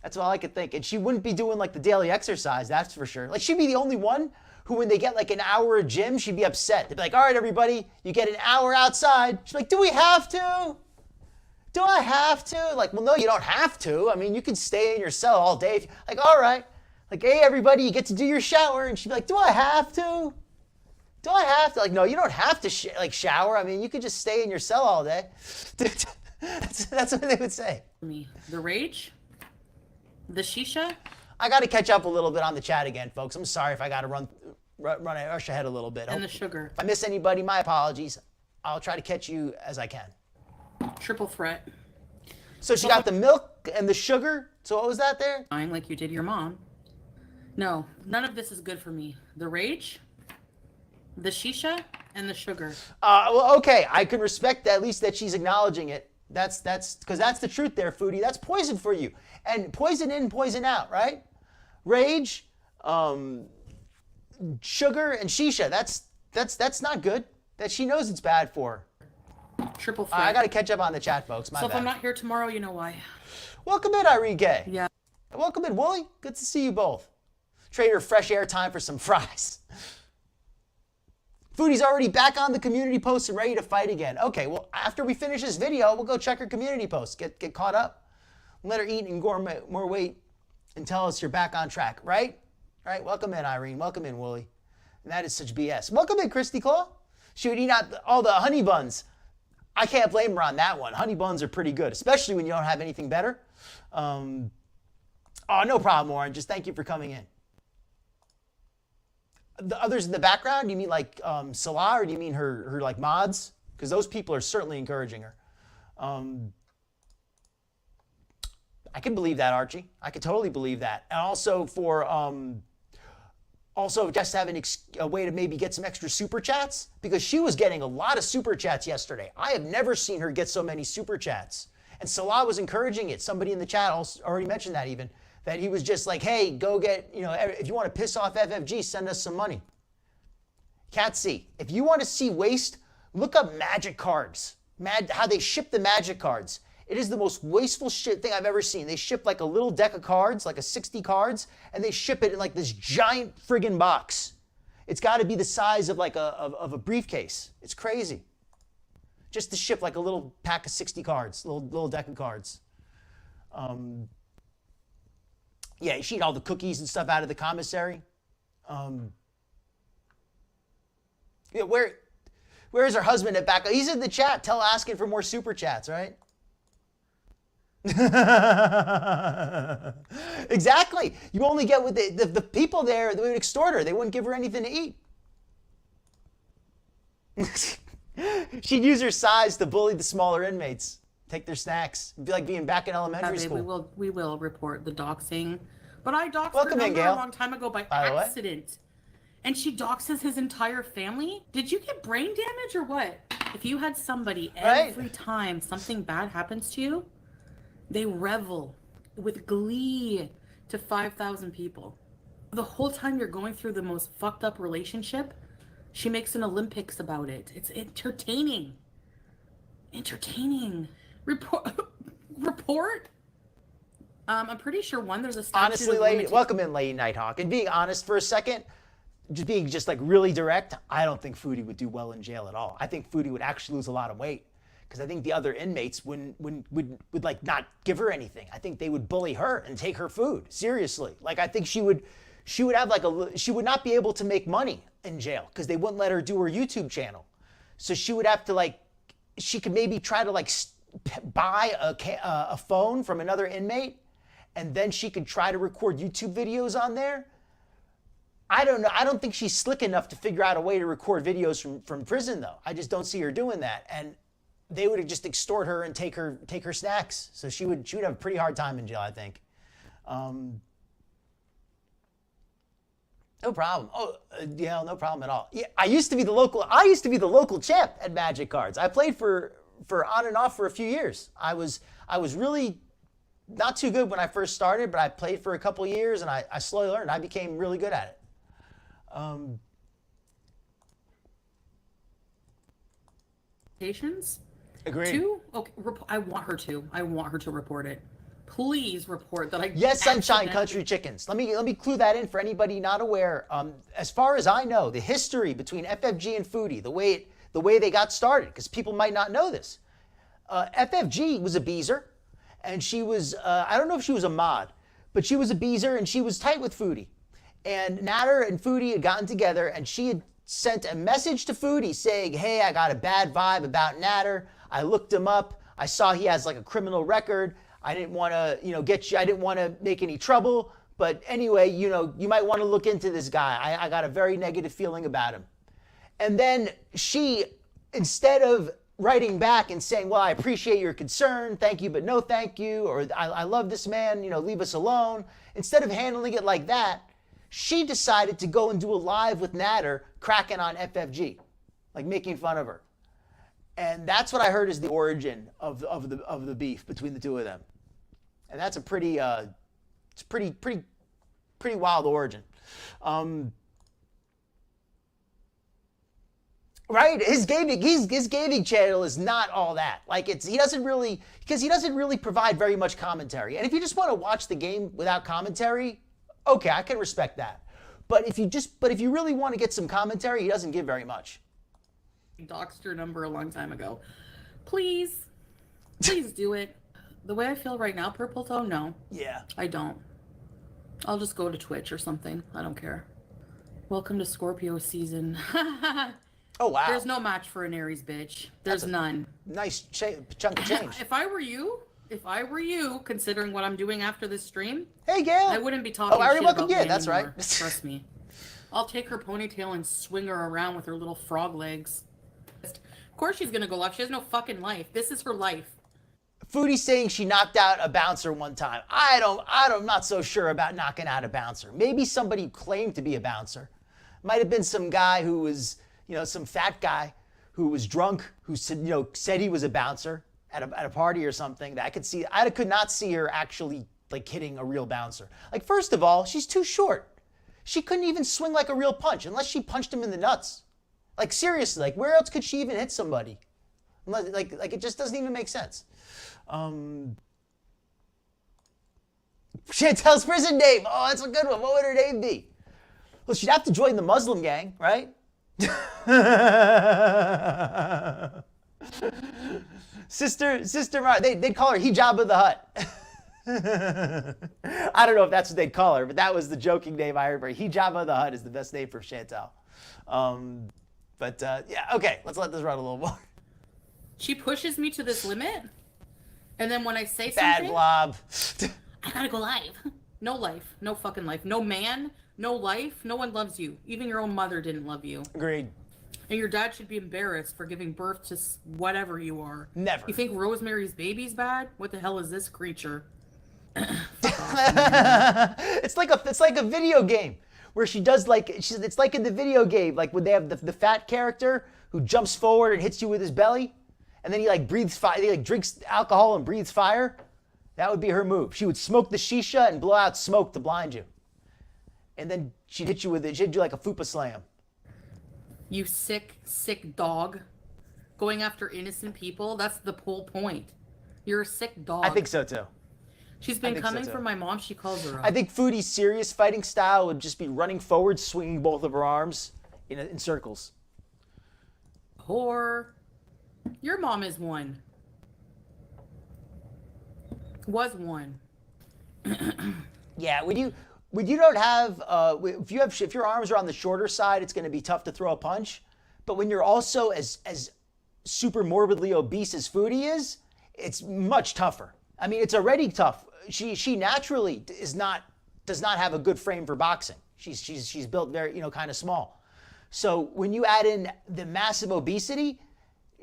That's all I could think. And she wouldn't be doing like the daily exercise, that's for sure. Like she'd be the only one who, when they get like an hour of gym, she'd be upset. They'd be like, all right, everybody, you get an hour outside. She'd be like, do we have to? Do I have to? Like, well, no, you don't have to. I mean, you can stay in your cell all day. Like, all right. Like, hey, everybody, you get to do your shower. And she'd be like, do I have to? Do I have to? Like, no, you don't have to shower. I mean, you could just stay in your cell all day. That's what they would say. Me. The rage? The shisha? I got to catch up a little bit on the chat again, folks. I'm sorry if I got to rush ahead a little bit. And the sugar. If I miss anybody, my apologies. I'll try to catch you as I can. Triple threat. So she got the milk and the sugar. So what was that there? Like you did your mom. No, none of this is good for me. The rage, the shisha, and the sugar. Well, okay, I can respect at least that she's acknowledging it. That's because that's the truth there, Foodie. That's poison for you, and poison in, poison out, right? Rage, sugar, and shisha. That's not good. That she knows it's bad for her. Triple threat. I got to catch up on the chat, folks. My So bad. if I'm not here tomorrow, you know why. Welcome in, Irene K. Yeah. Welcome in, Wooly. Good to see you both. Trade her fresh air time for some fries. Foodie's already back on the community post and ready to fight again. Okay, well, after we finish this video, we'll go check her community post. Get caught up. Let her eat and gain more weight and tell us you're back on track, right? All right, welcome in, Irene. Welcome in, Wooly. And that is such BS. Welcome in, Christy Claw. She would eat out all the honey buns. I can't blame her on that one. Honey buns are pretty good, especially when you don't have anything better. Oh, no problem, Warren. Just thank you for coming in. The others in the background, you mean like Salah, or do you mean her like mods? Because those people are certainly encouraging her. I can believe that, Archie. I could totally believe that. And also for just having a way to maybe get some extra super chats, because she was getting a lot of super chats yesterday. I have never seen her get so many super chats. And Salah was encouraging it. Somebody in the chat also already mentioned that even, that he was just like, hey, go get, if you want to piss off FFG, send us some money. Cat C, if you want to see waste, look up magic cards. How they ship the magic cards. It is the most wasteful thing I've ever seen. They ship like a little deck of cards, like a 60 cards, and they ship it in like this giant friggin' box. It's got to be the size of like a briefcase. It's crazy. Just to ship like a little pack of 60 cards, little deck of cards. Yeah, she eat all the cookies and stuff out of the commissary. Yeah, where is her husband at back? He's in the chat. Asking for more super chats, right? Exactly. You only get with the people there. They would extort her. They wouldn't give her anything to eat. She'd use her size to bully the smaller inmates, take their snacks. It'd be like being back in elementary school. We will report the doxing. But I doxed Welcome her in, number Gail. a long time ago by accident. And she doxes his entire family? Did you get brain damage or what? If you had somebody every time something bad happens to you, they revel with glee to 5,000 people. The whole time you're going through the most fucked up relationship, she makes an Olympics about it. It's entertaining. Entertaining. Report? I'm pretty sure there's a statute Honestly, welcome in, Lady Nighthawk. And being honest for a second, being like really direct, I don't think Foodie would do well in jail at all. I think Foodie would actually lose a lot of weight, because I think the other inmates would like not give her anything. I think they would bully her and take her food seriously. Like I think she would have she would not be able to make money in jail because they wouldn't let her do her YouTube channel. So she would have to she could maybe try to buy a phone from another inmate, and then she could try to record YouTube videos on there. I don't know. I don't think she's slick enough to figure out a way to record videos from prison, though. I just don't see her doing that. And they would just extort her and take her snacks. So she would have a pretty hard time in jail, I think. No problem. Oh, yeah, no problem at all. Yeah, I used to be the local champ at Magic Cards. I played for on and off for a few years. I I was really not too good when I first started, but I played for a couple years and I slowly learned. I became really good at it. Agreed. 2? Okay, I want her to. I want her to report it. Please report that I. Yes, Sunshine Country Chickens. Let me clue that in for anybody not aware. As far as I know, the history between FFG and Foodie, the way they got started, because people might not know this. FFG was a beezer, and she was I don't know if she was a mod, but she was a beezer and she was tight with Foodie. And Natter and Foodie had gotten together, and she had sent a message to Foodie saying, "Hey, I got a bad vibe about Natter. I looked him up. I saw he has like a criminal record. I didn't want to, get you. I didn't want to make any trouble. But anyway, you might want to look into this guy. I got a very negative feeling about him." And then she, instead of writing back and saying, "Well, I appreciate your concern. Thank you, but no thank you," or I love this man, leave us alone. Instead of handling it like that, she decided to go and do a live with Natter cracking on FFG, like making fun of her. And that's what I heard is the origin of the beef between the two of them. And that's a pretty wild origin. Right? His gaming channel is not all that. Like he doesn't really provide very much commentary. And if you just want to watch the game without commentary, okay, I can respect that. But if you really want to get some commentary, he doesn't give very much. Doxed your number a long time ago. Please do it. The way I feel right now, Purple Toe, no. Yeah. I don't. I'll just go to Twitch or something. I don't care. Welcome to Scorpio season. Oh, wow. There's no match for an Aries, bitch. There's none. Nice chunk of change. If I were you, considering what I'm doing after this stream, hey, Gail. I wouldn't be talking I already shit welcomed about you. me That's anymore. right. Trust me. I'll take her ponytail and swing her around with her little frog legs. Of course she's gonna go live. She has no fucking life. This is her life. Foodie saying she knocked out a bouncer one time. I'm not so sure about knocking out a bouncer. Maybe somebody claimed to be a bouncer. Might have been some guy who was, some fat guy who was drunk, who said he was a bouncer at a party or something. That I could not see her actually like hitting a real bouncer. Like, first of all, she's too short. She couldn't even swing like a real punch unless she punched him in the nuts. Like, seriously, like where else could she even hit somebody? Unless, like it just doesn't even make sense. Chantel's prison name. Oh, that's a good one. What would her name be? Well, she'd have to join the Muslim gang, right? Sister Mar, they'd call her Hijab of the Hut. I don't know if that's what they'd call her, but that was the joking name I heard for her. Hijab of the Hut is the best name for Chantel. Yeah, okay, let's let this run a little more. She pushes me to this limit, and then when I say Bad something, blob. I gotta go live. No life, no fucking life, no man, no life. No one loves you. Even your own mother didn't love you. Agreed. And your dad should be embarrassed for giving birth to whatever you are. Never. You think Rosemary's Baby's bad? What the hell is this creature? It's like a video game where she does it's like in the video game, like when they have the fat character who jumps forward and hits you with his belly, and then he breathes fire, he drinks alcohol and breathes fire. That would be her move. She would smoke the shisha and blow out smoke to blind you. And then she'd hit you with it. She'd do like a fupa slam. You sick dog. Going after innocent people, that's the whole point. You're a sick dog. I think so too. She's been coming for my mom. She calls her up. I think Foodie's serious fighting style would just be running forward, swinging both of her arms in circles. Whore. Your mom is one. Was one. Yeah, when you don't have if your arms are on the shorter side, it's going to be tough to throw a punch. But when you're also as super morbidly obese as Foodie is, it's much tougher. I mean, it's already tough. She naturally does not have a good frame for boxing. She's built very kind of small. So when you add in the massive obesity,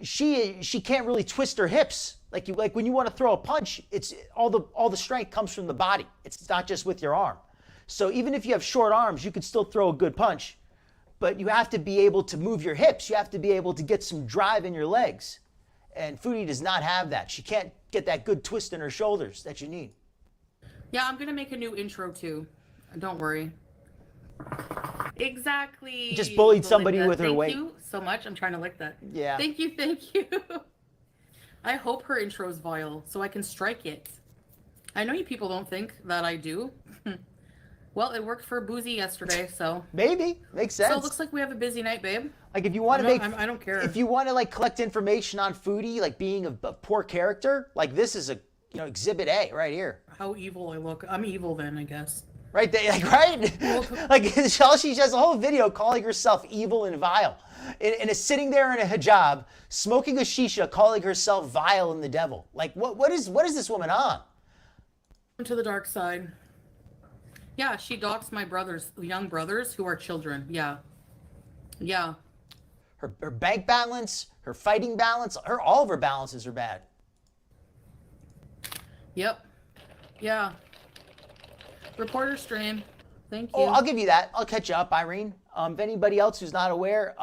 she can't really twist her hips. Like when you want to throw a punch, it's all the strength comes from the body. It's not just with your arm. So even if you have short arms, you could still throw a good punch, but you have to be able to move your hips. You have to be able to get some drive in your legs. And Foodie does not have that. She can't get that good twist in her shoulders that you need. Yeah, I'm gonna make a new intro too. Don't worry. Exactly. Just bullied somebody with her weight. Thank you so much. I'm trying to lick that. Yeah. Thank you. I hope her intro is vile so I can strike it. I know you people don't think that I do. Well, it worked for Boozy yesterday, so. Maybe. Makes sense. So it looks like we have a busy night, babe. Like if you want to make, I don't care. If you want to like collect information on Foodie, like being a poor character, like this is a exhibit A right here. How evil I look. I'm evil then, I guess. Right there, like right, like she has a whole video calling herself evil and vile, and is sitting there in a hijab, smoking a shisha, calling herself vile and the devil. Like what is this woman on? To the dark side. Yeah, she doxed my brothers, young brothers who are children. Yeah. Her bank balance, her fighting balance, all of her balances are bad. Yep. Yeah. Reporter stream. Thank you. Oh, I'll give you that. I'll catch you up, Irene. If anybody else who's not aware,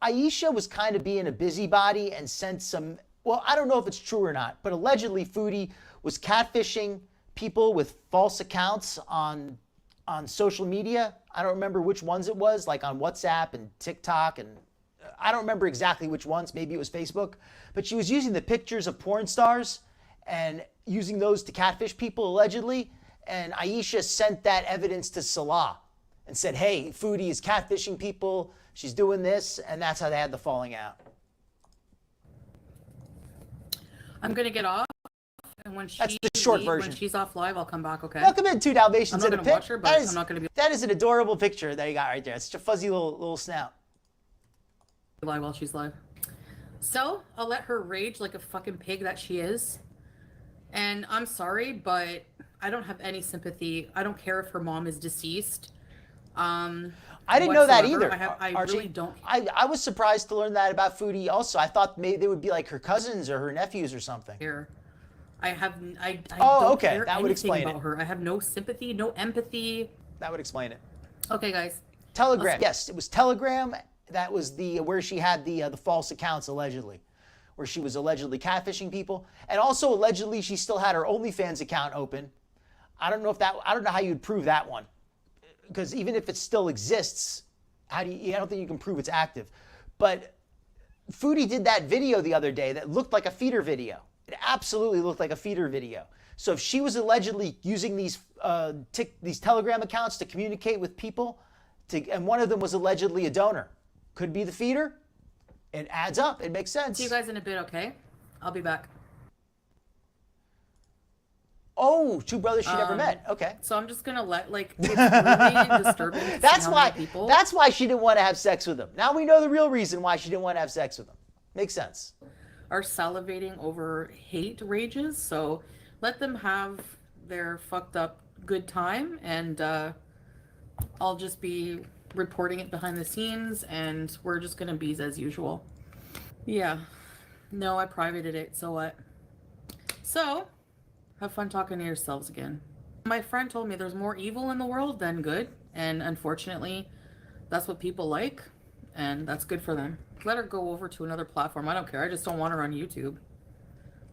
Aisha was kind of being a busybody and sent some, well, I don't know if it's true or not, but allegedly Foodie was catfishing people with false accounts on social media. I don't remember which ones it was, like on WhatsApp and TikTok, and I don't remember exactly which ones. Maybe it was Facebook. But she was using the pictures of porn stars and using those to catfish people, allegedly. And Aisha sent that evidence to Salah and said, hey, Foodie is catfishing people. She's doing this. And that's how they had the falling out. I'm going to get off. And when That's the short version. When she's off live, I'll come back, okay? Welcome in, 2 Dalmatians I'm in a not pit. gonna watch her, but I'm not gonna be That is an adorable picture that you got right there. It's such a fuzzy little snout. live while she's live. So I'll let her rage like a fucking pig that she is. And I'm sorry, but I don't have any sympathy. I don't care if her mom is deceased. I didn't know that either. I Archie. really don't. I was surprised to learn that about Foodie also. I thought maybe they would be like her cousins or her nephews or something. Care. I Oh, don't okay. care That would anything explain about it. her. I have no sympathy, no empathy. That would explain it. Okay, guys. Telegram. Yes, it was Telegram. That was the where she had the false accounts allegedly, where she was allegedly catfishing people, and also allegedly she still had her OnlyFans account open. I don't know how you'd prove that one, because even if it still exists, I don't think you can prove it's active. But Foodie did that video the other day that looked like a feeder video. It absolutely looked like a feeder video. So if she was allegedly using these Telegram accounts to communicate with people, and one of them was allegedly a donor, could be the feeder. It adds up. It makes sense. See you guys in a bit, okay? I'll be back. Oh, 2 brothers she never met. Okay. So I'm just gonna let it's really disturbing. To see how many people. That's why she didn't want to have sex with him. Now we know the real reason why she didn't want to have sex with him. Makes sense. Are salivating over hate rages, so let them have their fucked up good time, and I'll just be reporting it behind the scenes, and we're just gonna be as usual. Yeah. No, I privated it, so what? So, have fun talking to yourselves again. My friend told me there's more evil in the world than good, and unfortunately, that's what people like, and that's good for them. Let her go over to another platform. I don't care. I just don't want her on YouTube.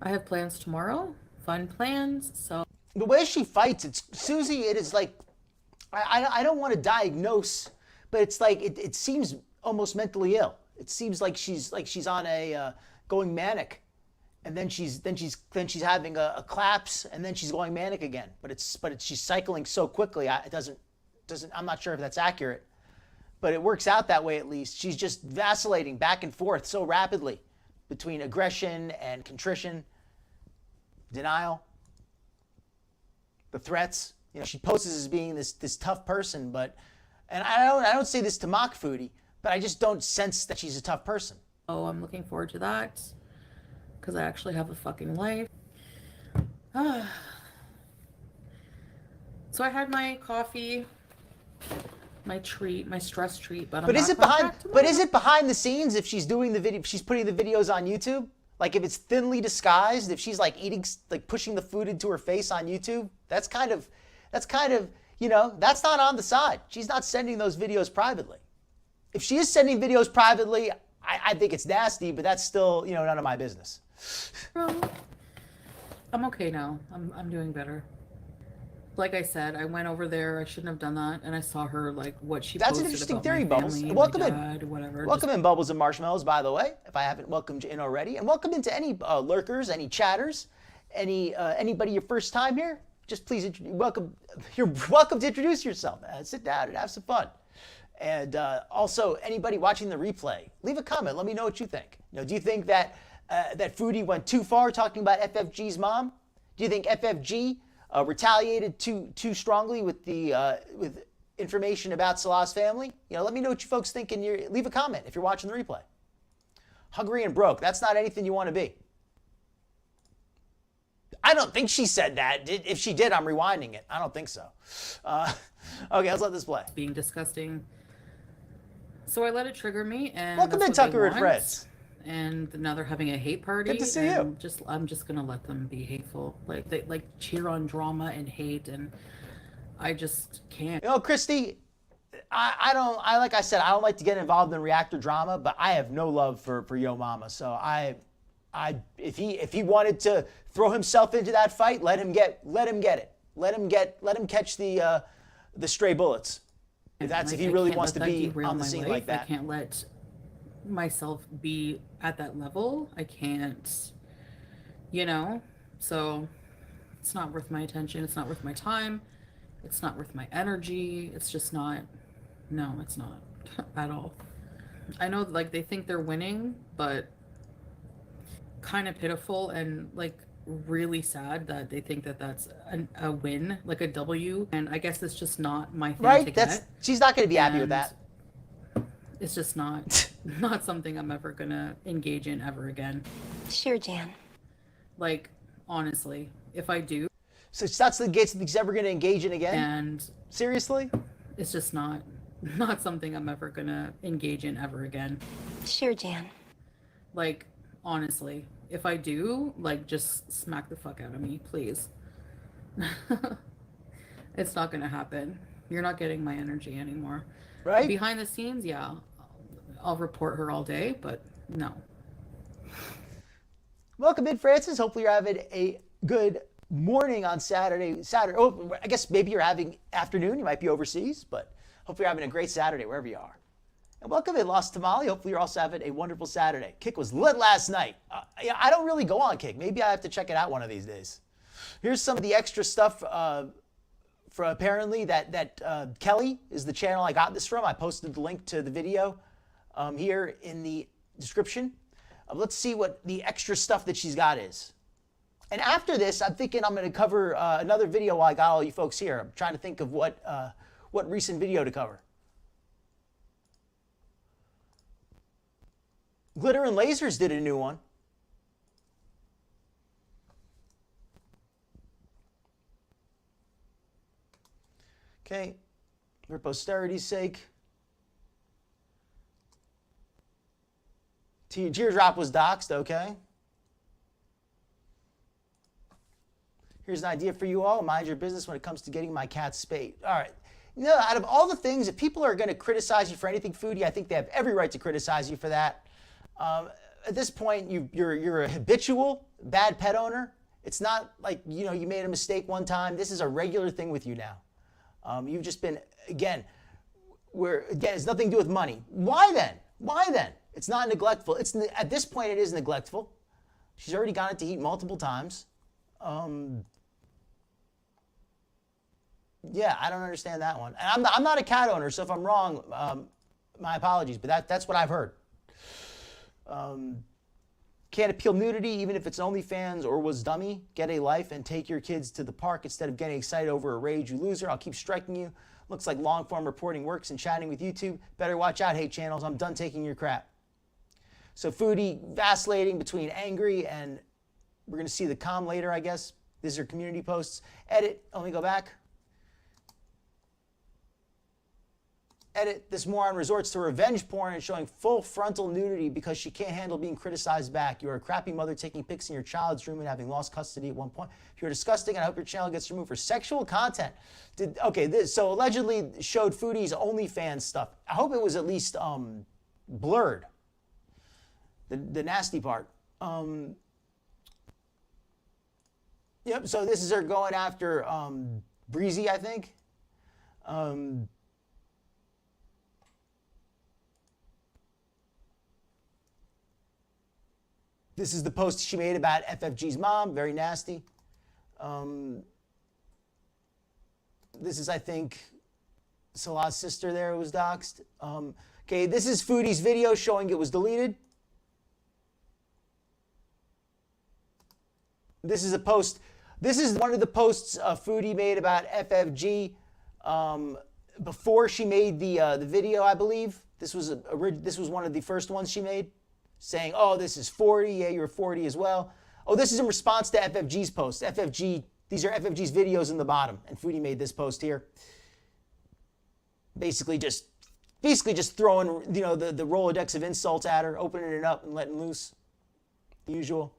I have plans tomorrow. Fun plans. So the way she fights, it's Susie. It is like I don't want to diagnose, but it's like it seems almost mentally ill. It seems like she's on a going manic, and then she's having a collapse, and then she's going manic again. But she's cycling so quickly. I'm not sure if that's accurate. But it works out that way at least. She's just vacillating back and forth so rapidly between aggression and contrition, denial, the threats. She poses as being this tough person, and I don't say this to mock Foodie, but I just don't sense that she's a tough person. Oh, I'm looking forward to that because I actually have a fucking life. So I had my coffee. My treat, my stress treat, but is it behind the scenes if she's doing the video, if she's putting the videos on YouTube? Like if it's thinly disguised, if she's like eating, like pushing the food into her face on YouTube, that's kind of, that's not on the side. She's not sending those videos privately. If she is sending videos privately, I think it's nasty, but that's still, you know, none of my business. Well, I'm okay now. I'm doing better. Like I said, I went over there. I shouldn't have done that, and I saw her like what she That's an posted interesting about theory, my Bubbles. family, Welcome my in. dad, whatever. Welcome in, Bubbles and Marshmallows, by the way, if I haven't welcomed you in already. And welcome into any lurkers, any chatters, anybody your first time here. Just please, you're welcome to introduce yourself. Sit down and have some fun. And also, anybody watching the replay, leave a comment. Let me know what you think. You know, do you think that that Foodie went too far talking about FFG's mom? Do you think FFG retaliated too strongly with with information about Salah's family? You know, let me know what you folks think, and leave a comment if you're watching the replay. Hungry and broke. That's not anything you want to be. I don't think she said that. If she did, I'm rewinding it. I don't think so. Okay, let's let this play. Being disgusting. So I let it trigger me, and welcome in, Tucker and Fred's. And now they're having a hate party. Good to see you. I'm just gonna let them be hateful. Like they cheer on drama and hate, and I just can't. You know, Christy, like I said, I don't like to get involved in reactor drama, but I have no love for Yo Mama. So if he wanted to throw himself into that fight, let him get it. Let him catch the stray bullets. If he really wants to be on the scene like that. I can't let myself be at that level. I can't, you know. So it's not worth my attention. It's not worth my time. It's not worth my energy. It's just not. No, it's not at all. I know, like, they think they're winning, but kind of pitiful and like really sad that they think that that's a win, like a W. And I guess it's just not my thing right? to get. She's not going to be happy with that. It's just not something I'm ever gonna engage in ever again. Sure, Jan. Like, honestly, if I do. So that's the gates that he's ever going to engage in again? And seriously? It's just not something I'm ever gonna engage in ever again. Sure, Jan. Like, honestly, if I do, like, just smack the fuck out of me, please. It's not gonna happen. You're not getting my energy anymore. Right? Behind the scenes, yeah, I'll report her all day, but no. Welcome in, Francis. Hopefully you're having a good morning on Saturday. Oh, I guess maybe you're having afternoon. You might be overseas, but hopefully you're having a great Saturday wherever you are. And welcome in, Lost Tamale. Hopefully you're also having a wonderful Saturday. Kick was lit last night. I don't really go on Kick. Maybe I have to check it out one of these days. Here's some of the extra stuff for apparently that Kelly is the channel I got this from. I posted the link to the video here in the description. Let's see what the extra stuff that she's got is. And after this, I'm thinking I'm going to cover another video while I got all you folks here. I'm trying to think of what recent video to cover. Glitter and Lasers did a new one. Okay, for posterity's sake. Teardrop was doxxed, okay. Here's an idea for you all. Mind your business when it comes to getting my cat spayed. All right. You know, out of all the things, if people are going to criticize you for anything, Foodie, I think they have every right to criticize you for that. At this point, you're a habitual bad pet owner. It's not like, you know, you made a mistake one time. This is a regular thing with you now. You've just been, again, it's nothing to do with money. Why then? Why then? It's not neglectful. At this point, it is neglectful. She's already gotten it to eat multiple times. Yeah, I don't understand that one. And I'm not a cat owner, so if I'm wrong, my apologies, but that's what I've heard. Can't appeal nudity, even if it's OnlyFans or was dummy. Get a life and take your kids to the park instead of getting excited over a rage, you loser. I'll keep striking you. Looks like long form reporting works and chatting with YouTube. Better watch out, hate channels. I'm done taking your crap. So Foodie vacillating between angry and we're going to see the calm later, I guess. These are community posts. Edit. Let me go back. Edit. This moron resorts to revenge porn and showing full frontal nudity because she can't handle being criticized back. You're a crappy mother taking pics in your child's room and having lost custody at one point. If you're disgusting, I hope your channel gets removed for sexual content. So allegedly showed Foodie's OnlyFans stuff. I hope it was at least blurred. the nasty part. Yep. So this is her going after Breezy, I think. This is the post she made about FFG's mom. Very nasty. This is, I think, Salah's sister there who was doxxed. Okay, this is Foodie's video showing it was deleted. This is a post. This is one of the posts Foodie made about FFG before she made the video, I believe. This was one of the first ones she made, saying, "Oh, this is 40. Yeah, you're 40 as well." Oh, this is in response to FFG's post. These are FFG's videos in the bottom, and Foodie made this post here. Basically just throwing, the Rolodex of insults at her, opening it up and letting loose. The usual.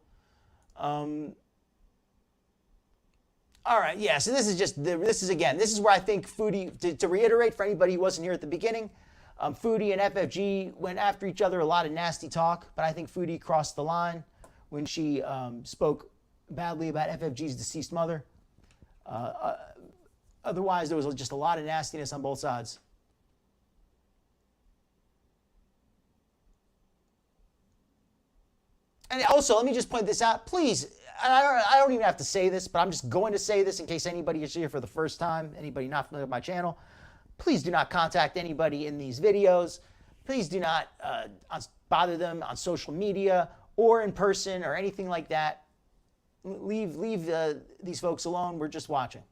All right, yeah, so this is where I think Foodie, to reiterate for anybody who wasn't here at the beginning, Foodie and FFG went after each other, a lot of nasty talk, but I think Foodie crossed the line when she spoke badly about FFG's deceased mother. Otherwise, there was just a lot of nastiness on both sides. And also, let me just point this out, please. I don't even have to say this, but I'm just going to say this in case anybody is here for the first time, anybody not familiar with my channel. Please do not contact anybody in these videos. Please do not bother them on social media or in person or anything like that. Leave these folks alone. We're just watching.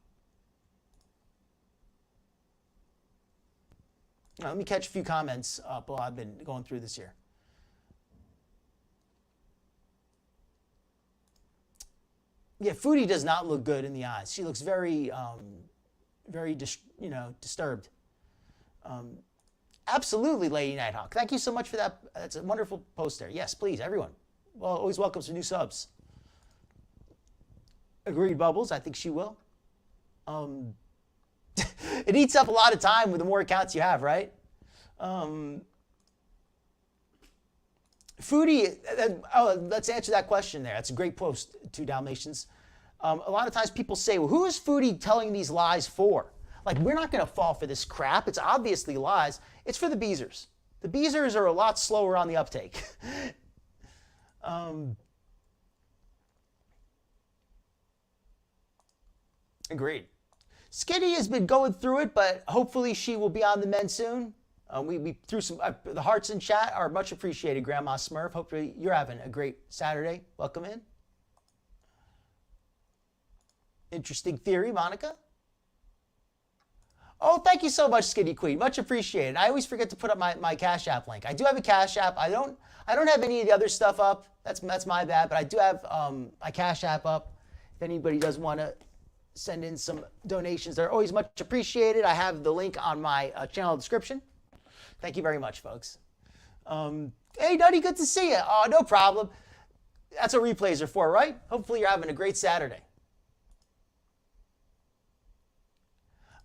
Now, let me catch a few comments while I've been going through this here. Yeah, Foodie does not look good in the eyes. She looks very, disturbed. Absolutely, Lady Nighthawk. Thank you so much for that. That's a wonderful post there. Yes, please, everyone. Well, always welcome some new subs. Agreed, Bubbles. I think she will. It eats up a lot of time with the more accounts you have, right? Foodie, let's answer that question there. That's a great post, 2 Dalmatians. A lot of times people say, well, who is Foodie telling these lies for? Like, we're not going to fall for this crap. It's obviously lies. It's for the Beezers. The Beezers are a lot slower on the uptake. Agreed. Skitty has been going through it, but hopefully she will be on the mend soon. We threw some, the hearts in chat are much appreciated, Grandma Smurf. Hopefully you're having a great Saturday. Welcome in. Interesting theory, Monica. Oh, thank you so much, Skitty Queen. Much appreciated. I always forget to put up my Cash App link. I do have a Cash App. I don't have any of the other stuff up. That's my bad, but I do have my Cash App up. If anybody does want to send in some donations, they're always much appreciated. I have the link on my channel description. Thank you very much, folks. Hey, Nutty, good to see you. Oh, no problem. That's what replays are for, right? Hopefully you're having a great Saturday.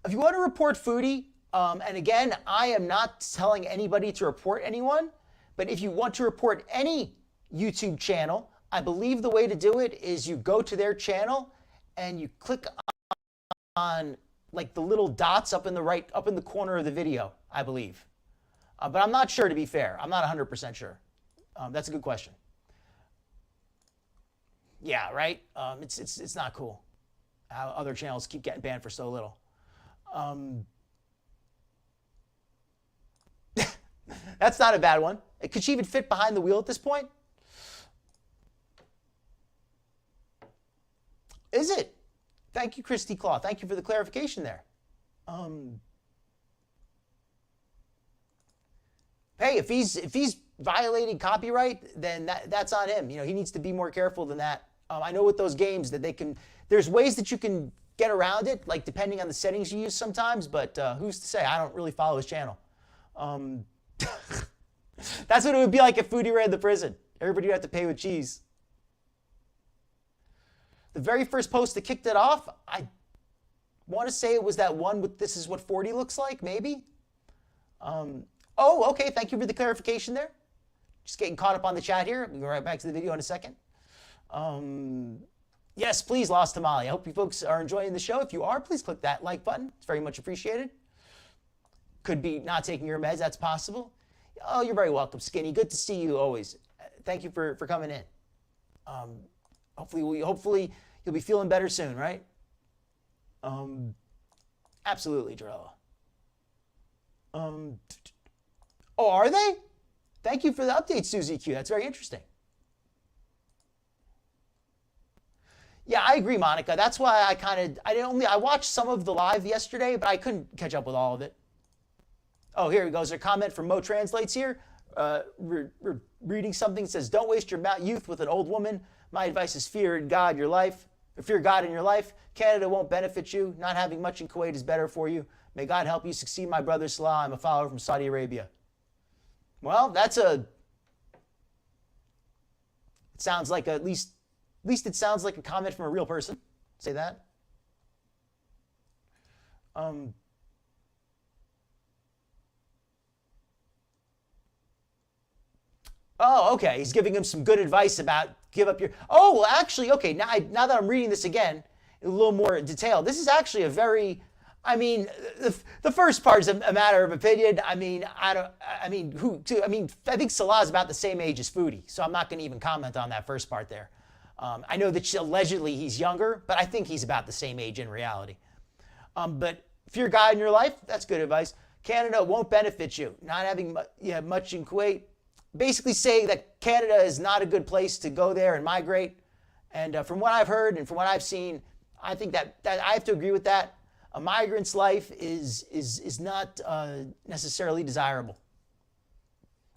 If you want to report Foodie, and again, I am not telling anybody to report anyone, but if you want to report any YouTube channel, I believe the way to do it is you go to their channel and you click on like the little dots up in the corner of the video, I believe. But I'm not sure, to be fair. I'm not 100% sure. That's a good question. Yeah, right? It's not cool how other channels keep getting banned for so little. That's not a bad one. Could she even fit behind the wheel at this point? Is it? Thank you, Christy Claw. Thank you for the clarification there. Hey, if he's violating copyright, then that's on him. You know, he needs to be more careful than that. I know with those games that there's ways that you can get around it, like depending on the settings you use sometimes, but who's to say? I don't really follow his channel. That's what it would be like if Foodie ran the prison. Everybody would have to pay with cheese. The very first post that kicked it off, I want to say it was that one with "This is what 40 looks like," maybe. Oh, okay. Thank you for the clarification there. just getting caught up on the chat here. We'll go right back to the video in a second. Yes, please, Lost Tamale. I hope you folks are enjoying the show. If you are, please click that like button. It's very much appreciated. Could be not taking your meds. That's possible. Oh, you're very welcome, Skinny. Good to see you always. Thank you for coming in. Hopefully you'll be feeling better soon, right? Absolutely, Jarella. Oh, are they? Thank you for the update, Susie Q. That's very interesting. Yeah, I agree, Monica. That's why I watched some of the live yesterday, but I couldn't catch up with all of it. Oh, here we go. There's a comment from Mo Translates here. We're reading something that says, "Don't waste your youth with an old woman. My advice is fear God in your life. Canada won't benefit you. Not having much in Kuwait is better for you. May God help you succeed, my brother Salah. I'm a follower from Saudi Arabia." Well, it sounds like at least it sounds like a comment from a real person. Say that. Oh, okay. He's giving him some good advice about give up your... Oh, well, actually, okay, now that I'm reading this again, in a little more detail, this is actually a very... I mean, the first part is a matter of opinion. I think Salah is about the same age as Foodie, so I'm not going to even comment on that first part there. I know that allegedly he's younger, but I think he's about the same age in reality. But fear God in your life, that's good advice. Canada won't benefit you. Not having much in Kuwait. Basically saying that Canada is not a good place to go there and migrate. And from what I've heard and from what I've seen, I think that I have to agree with that. A migrant's life is not necessarily desirable.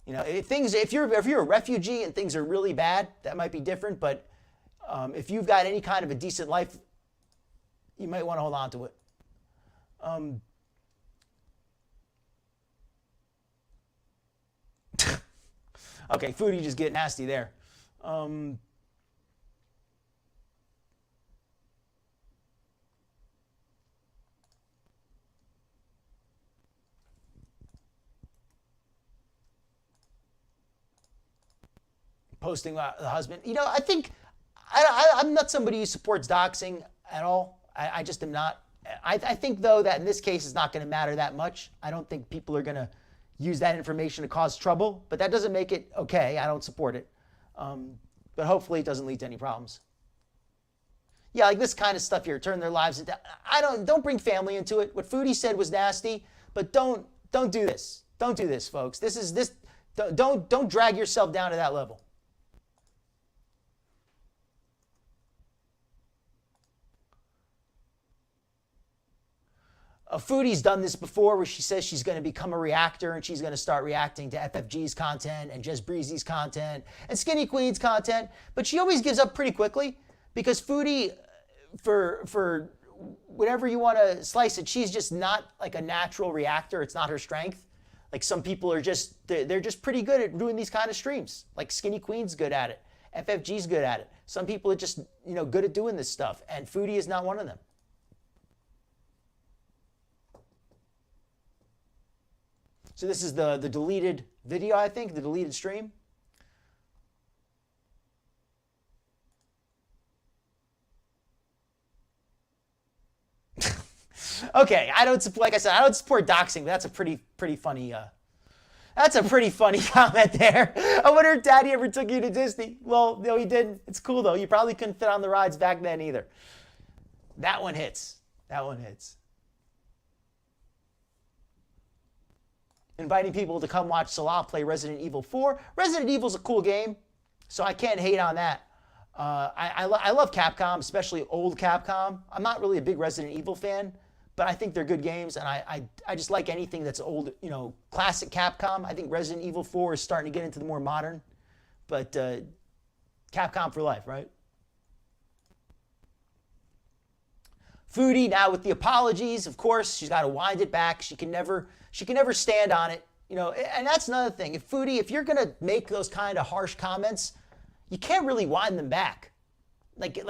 You know, if you're a refugee and things are really bad, that might be different. But if you've got any kind of a decent life, you might want to hold on to it. Okay, Foodie just get nasty there. Posting the husband. You know, I think I'm not somebody who supports doxing at all. I just am not. I think, though, that in this case it's not going to matter that much. I don't think people are going to use that information to cause trouble, but that doesn't make it okay. I don't support it. But hopefully it doesn't lead to any problems. Yeah, like this kind of stuff here, turn their lives into... Don't bring family into it. What Foodie said was nasty, but don't do this. Don't do this, folks. Don't drag yourself down to that level. Foodie's done this before where she says she's going to become a reactor and she's going to start reacting to FFG's content and Jez Breezy's content and Skinny Queen's content, but she always gives up pretty quickly because Foodie, for whatever you want to slice it, she's just not like a natural reactor. It's not her strength. Like some people are they're just pretty good at doing these kind of streams. Like Skinny Queen's good at it. FFG's good at it. Some people are just, good at doing this stuff, and Foodie is not one of them. So this is the deleted video, I think, the deleted stream. Okay, like I said, I don't support doxing, but that's a pretty funny comment there. I wonder if Daddy ever took you to Disney. Well, no, he didn't. It's cool though. You probably couldn't fit on the rides back then either. That one hits. That one hits. Inviting people to come watch Salah play Resident Evil 4. Resident Evil's a cool game, so I can't hate on that. I love Capcom, especially old Capcom. I'm not really a big Resident Evil fan, but I think they're good games, and I just like anything that's old, classic Capcom. I think Resident Evil 4 is starting to get into the more modern, but Capcom for life, right? Foodie now with the apologies, of course, she's got to wind it back. She can never stand on it, and that's another thing. If you're gonna make those kind of harsh comments, you can't really wind them back.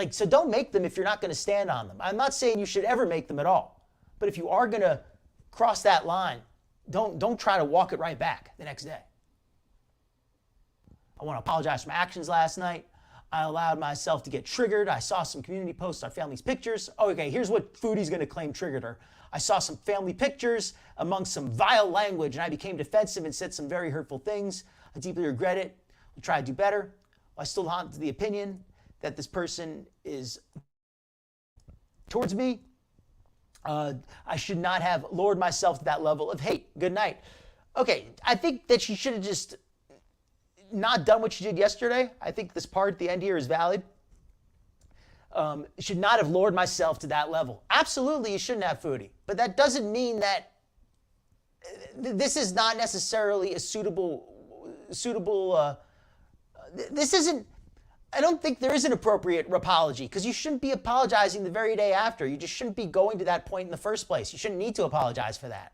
So don't make them if you're not gonna stand on them. I'm not saying you should ever make them at all, but if you are gonna cross that line, don't try to walk it right back the next day. I want to apologize for my actions last night. I allowed myself to get triggered. I saw some community posts, our family's pictures. Oh, okay, here's what Foodie's going to claim triggered her. I saw some family pictures among some vile language, and I became defensive and said some very hurtful things. I deeply regret it. I'll try to do better. I still hold to the opinion that this person is towards me. I should not have lowered myself to that level of hate. Good night. Okay, I think that she should have just not done what she did yesterday. I think this part at the end here is valid. Should not have lowered myself to that level. Absolutely, you shouldn't have, Foodie. But that doesn't mean that this is not necessarily a suitable. This isn't. I don't think there is an appropriate apology because you shouldn't be apologizing the very day after. You just shouldn't be going to that point in the first place. You shouldn't need to apologize for that.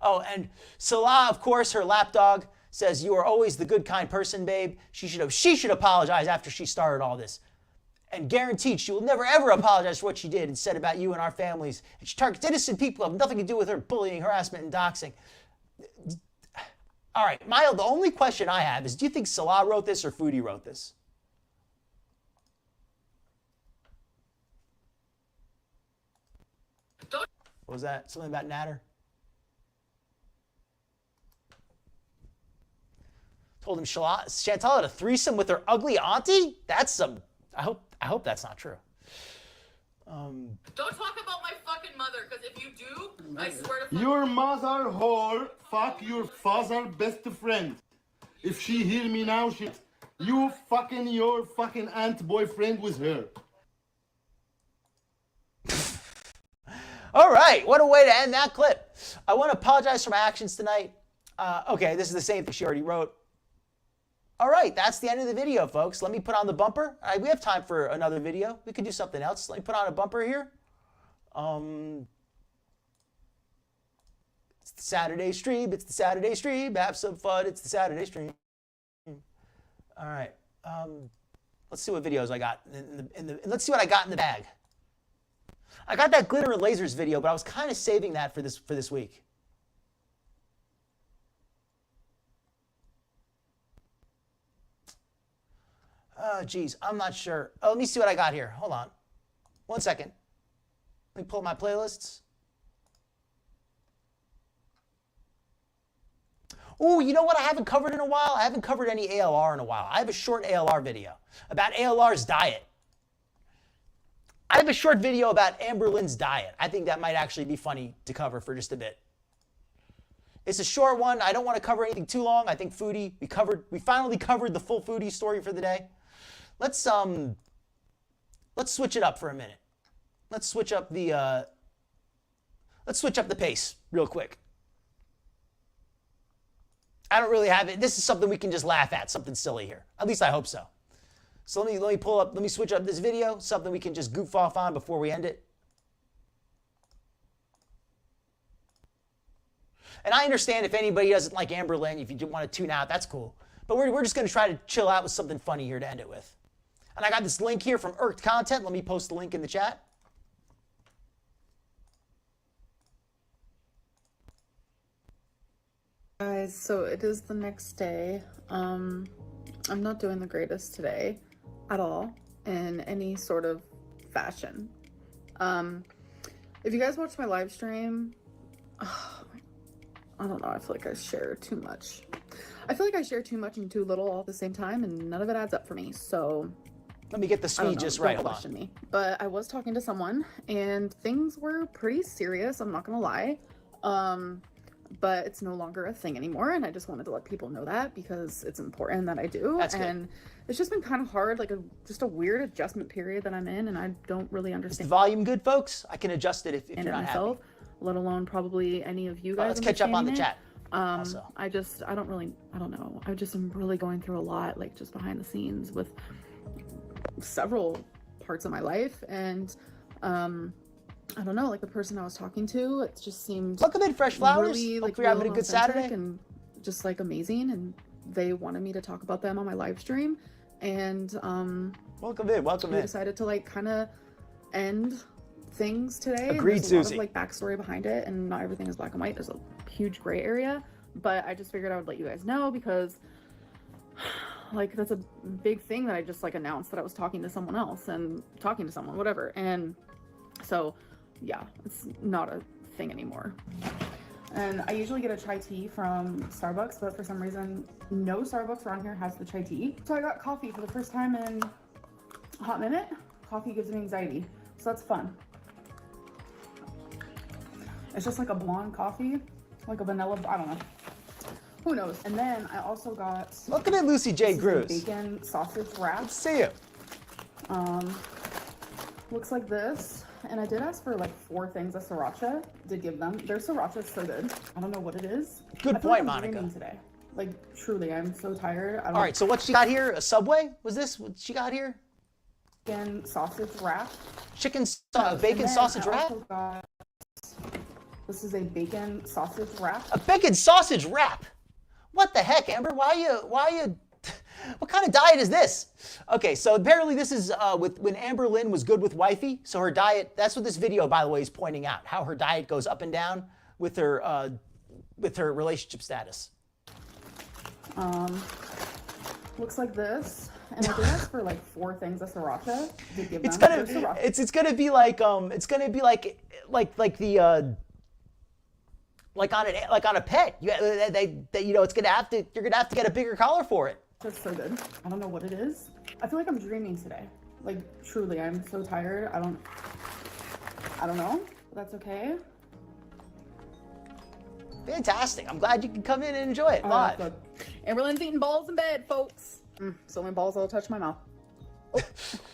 Oh, and Salah, of course, her lapdog, says, "You are always the good, kind person, babe." She should apologize after she started all this. And guaranteed she will never, ever apologize for what she did and said about you and our families. And she targets innocent people who have nothing to do with her bullying, harassment, and doxing. All right, Mile, the only question I have is, do you think Salah wrote this or Foodie wrote this? What was that? Something about Natter? Told him Chantal had a threesome with her ugly auntie? That's some... I hope that's not true. Don't talk about my fucking mother, because if you do, I swear to... Your mother whore, fuck your father best friend. If she hear me now, you fucking your fucking aunt boyfriend with her. All right, what a way to end that clip. I want to apologize for my actions tonight. Okay, this is the same thing she already wrote. All right, that's the end of the video, folks. Let me put on the bumper. All right, we have time for another video. We could do something else. Let me put on a bumper here. It's the Saturday stream. It's the Saturday stream. Have some fun. It's the Saturday stream. All right. Let's see what videos I got. Let's see what I got in the bag. I got that glitter and lasers video, but I was kind of saving that for this week. Oh, geez, I'm not sure. Oh, let me see what I got here. Hold on. 1 second. Let me pull my playlists. Oh, you know what I haven't covered in a while? I haven't covered any ALR in a while. I have a short ALR video about ALR's diet. I have a short video about Amberlynn's diet. I think that might actually be funny to cover for just a bit. It's a short one. I don't want to cover anything too long. I think Foodie, we finally covered the full Foodie story for the day. Let's switch it up for a minute. Let's switch up the pace real quick. I don't really have it. This is something we can just laugh at, something silly here. At least I hope so. So let me switch up this video, something we can just goof off on before we end it. And I understand if anybody doesn't like Amberlynn, if you want to tune out, that's cool. But we're just going to try to chill out with something funny here to end it with. And I got this link here from Irked Content. Let me post the link in the chat. Guys, so it is the next day. I'm not doing the greatest today at all in any sort of fashion. If you guys watch my live stream, I don't know, I feel like I share too much. I feel like I share too much and too little all at the same time, and none of it adds up for me. So let me get the speed just right. Don't question me. But I was talking to someone and things were pretty serious, I'm not gonna lie. But it's no longer a thing anymore, and I just wanted to let people know that because it's important that I do. That's and good. It's just been kind of hard, like just a weird adjustment period that I'm in, and I don't really understand. Is the volume good, folks? I can adjust it if you're not happy. Let alone probably any of you guys. Let's catch up on the chat. Also. I don't know. I just am really going through a lot, like just behind the scenes with several parts of my life, and I don't know, like the person I was talking to, it just seemed welcome in, Fresh Flowers. Really, hope you're having a good Saturday and just like amazing, and they wanted me to talk about them on my live stream, and welcome in. We decided to like kind of end things today. Agreed, There's a lot Susie. of like backstory behind it, and not everything is black and white. There's a huge gray area, but I just figured I would let you guys know because Like, that's a big thing that I just like announced that I was talking to someone else and talking to someone, whatever. And so, yeah, it's not a thing anymore. And I usually get a chai tea from Starbucks, but for some reason, no Starbucks around here has the chai tea. So I got coffee for the first time in a hot minute. Coffee gives me anxiety, so that's fun. It's just like a blonde coffee, like a vanilla, I don't know. Who knows? And then I also got... Looking at Lucy J. this is a Gruz. bacon sausage wrap. Let's see it. Looks like this. And I did ask for like 4 things of sriracha. Did give them. Their sriracha is so good. I don't know what it is. Good I feel point, like I'm Monica. dreaming today. Like, truly, I'm so tired. I don't All right, so what she got here? A Subway? Was this what she got here? Bacon sausage wrap. Chicken, And bacon then sausage I wrap? also got... This is a bacon sausage wrap. A bacon sausage wrap? What the heck, Amber? Why you, what kind of diet is this? Okay, so apparently this is when Amberlynn was good with wifey. So her diet, that's what this video, by the way, is pointing out. How her diet goes up and down with her relationship status. Looks like this. And I did ask for like 4 things of sriracha. Did give them. It's gonna, There's sriracha. it's gonna be like the like on a pet. It's gonna have to, you're gonna have to get a bigger collar for it. That's so good. I don't know what it is. I feel like I'm dreaming today. Like, truly, I'm so tired. I don't know. But that's okay. Fantastic. I'm glad you can come in and enjoy it live. Good. Amberlynn's eating balls in bed, folks. So many balls that'll touch my mouth.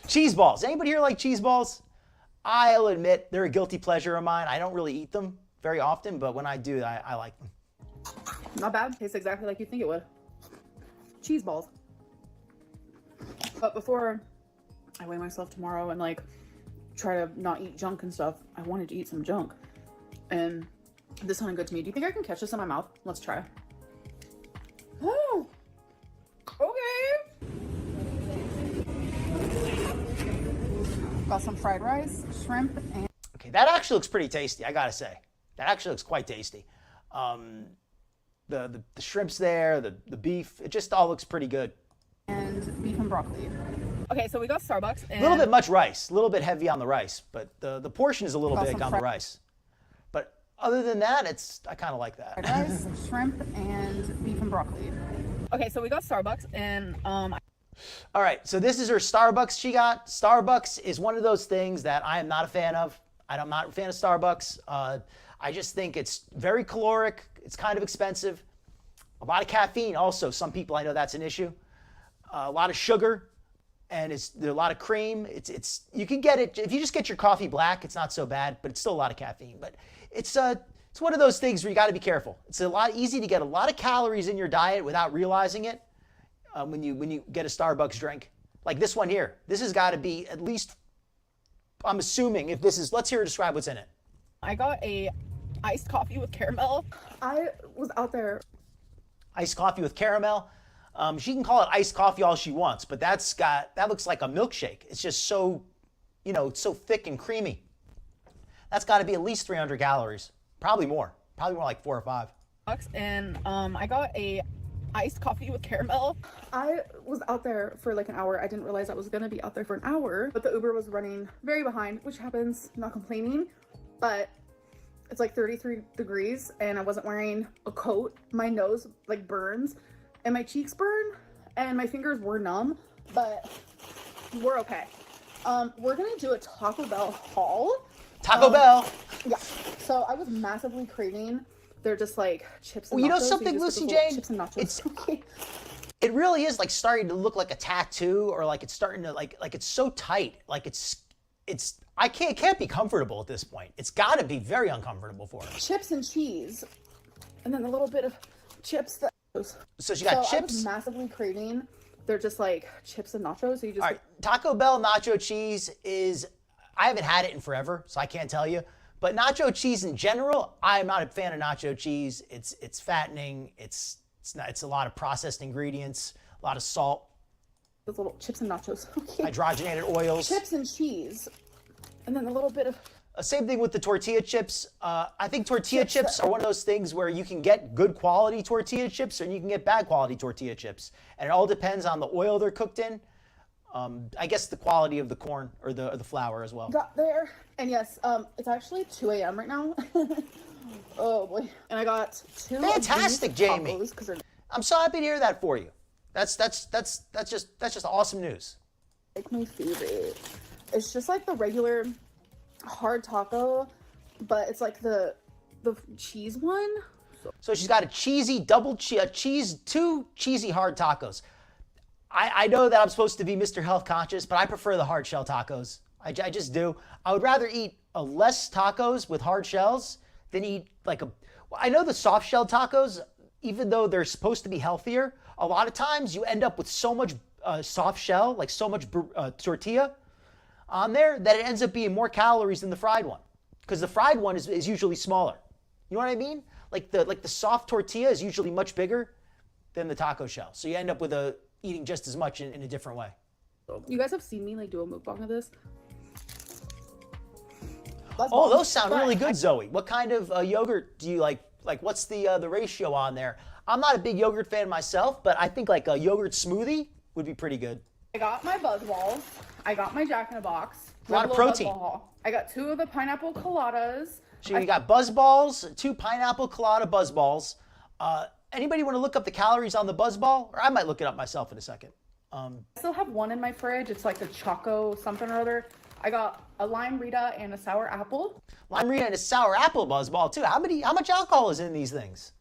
Cheese balls. Anybody here like cheese balls? I'll admit they're a guilty pleasure of mine. I don't really eat them very often, but when I do, I like them. Not bad. Tastes exactly like you think it would. Cheese balls. But before I weigh myself tomorrow and like try to not eat junk and stuff, I wanted to eat some junk. And this sounded good to me. Do you think I can catch this in my mouth? Let's try. Oh, okay. Got some fried rice, shrimp, and Okay, that actually looks pretty tasty, I gotta say. That actually looks quite tasty. The shrimp's there, the beef, it just all looks pretty good. beef and broccoli. Okay, so we got Starbucks. And A little bit much rice, a little bit heavy on the rice, but the portion is a little Got big some on the fried- rice. But other than that, I kind of like that. Fried rice, shrimp, and beef and broccoli. Okay, so we got Starbucks, and All right, so this is her Starbucks she got. Starbucks is one of those things that I am not a fan of. I'm not a fan of Starbucks. I just think it's very caloric. It's kind of expensive. A lot of caffeine also. Some people, I know that's an issue. A lot of sugar, and there's a lot of cream. You can get it if you just get your coffee black. It's not so bad, but it's still a lot of caffeine. But it's one of those things where you got to be careful. It's a lot easy to get a lot of calories in your diet without realizing it. When you get a Starbucks drink, like this one here, this has got to be at least, I'm assuming, if this is, let's hear her describe what's in it. I got a iced coffee with caramel. I was out there. Iced coffee with caramel. She can call it iced coffee all she wants, but that looks like a milkshake. It's just so, it's so thick and creamy. That's got to be at least 300 calories, probably more like 4 or 5. And I got a iced coffee with caramel. I was out there for like an hour. I didn't realize I was gonna be out there for an hour, but the Uber was running very behind, which happens, not complaining, but it's like 33 degrees and I wasn't wearing a coat. My nose like burns and my cheeks burn and my fingers were numb, but we're okay. We're gonna do a Taco Bell haul. Taco Bell. Yeah, so I was massively craving. They're just like chips and nachos. You know so something, just Lucy get little Jane? chips and nachos. It really is like starting to look like a tattoo, or like it's starting to like it's so tight. Like it's it can't be comfortable at this point. It's got to be very uncomfortable for her. Chips and cheese, and then a little bit of chips. So she got I chips. was massively craving. They're just like chips and nachos. So you just. All right, Taco Bell nacho cheese is. I haven't had it in forever, so I can't tell you. But nacho cheese in general, I'm not a fan of nacho cheese. It's fattening. It's a lot of processed ingredients, a lot of salt. Those little chips and nachos. Hydrogenated oils. Chips and cheese, and then a little bit of. Same thing with the tortilla chips. I think tortilla chips are one of those things where you can get good quality tortilla chips and you can get bad quality tortilla chips. And it all depends on the oil they're cooked in. I guess the quality of the corn or the flour as well. Got there. And yes, it's actually 2 a.m. right now. Oh boy. And I got 2 Fantastic, Jamie. Tacos I'm so happy to hear that for you. That's just awesome news. like my favorite. It's just like the regular hard taco, but it's like the cheese one. So she's got a cheesy two cheesy hard tacos. I know that I'm supposed to be Mr. Health Conscious, but I prefer the hard shell tacos. I just do. I would rather eat less tacos with hard shells than eat I know the soft shell tacos, even though they're supposed to be healthier, a lot of times you end up with so much soft shell, like so much tortilla on there, that it ends up being more calories than the fried one. Because the fried one is usually smaller. You know what I mean? Like the soft tortilla is usually much bigger than the taco shell. So you end up with eating just as much in a different way. You guys have seen me like do a mukbang of this. Oh, those sound really good, Zoe. What kind of yogurt do you like? Like, what's the ratio on there? I'm not a big yogurt fan myself, but I think like a yogurt smoothie would be pretty good. I got my buzz balls. I got my Jack in the Box. A lot of protein. I got 2 of the pineapple coladas. So you got Buzz Balls, 2 pineapple colada Buzz Balls. Anybody want to look up the calories on the Buzz Ball? Or I might look it up myself in a second. I still have one in my fridge. It's like a Choco something or other. I got a lime Rita and a sour apple. Lime Rita and a sour apple Buzz Ball too. How much alcohol is in these things?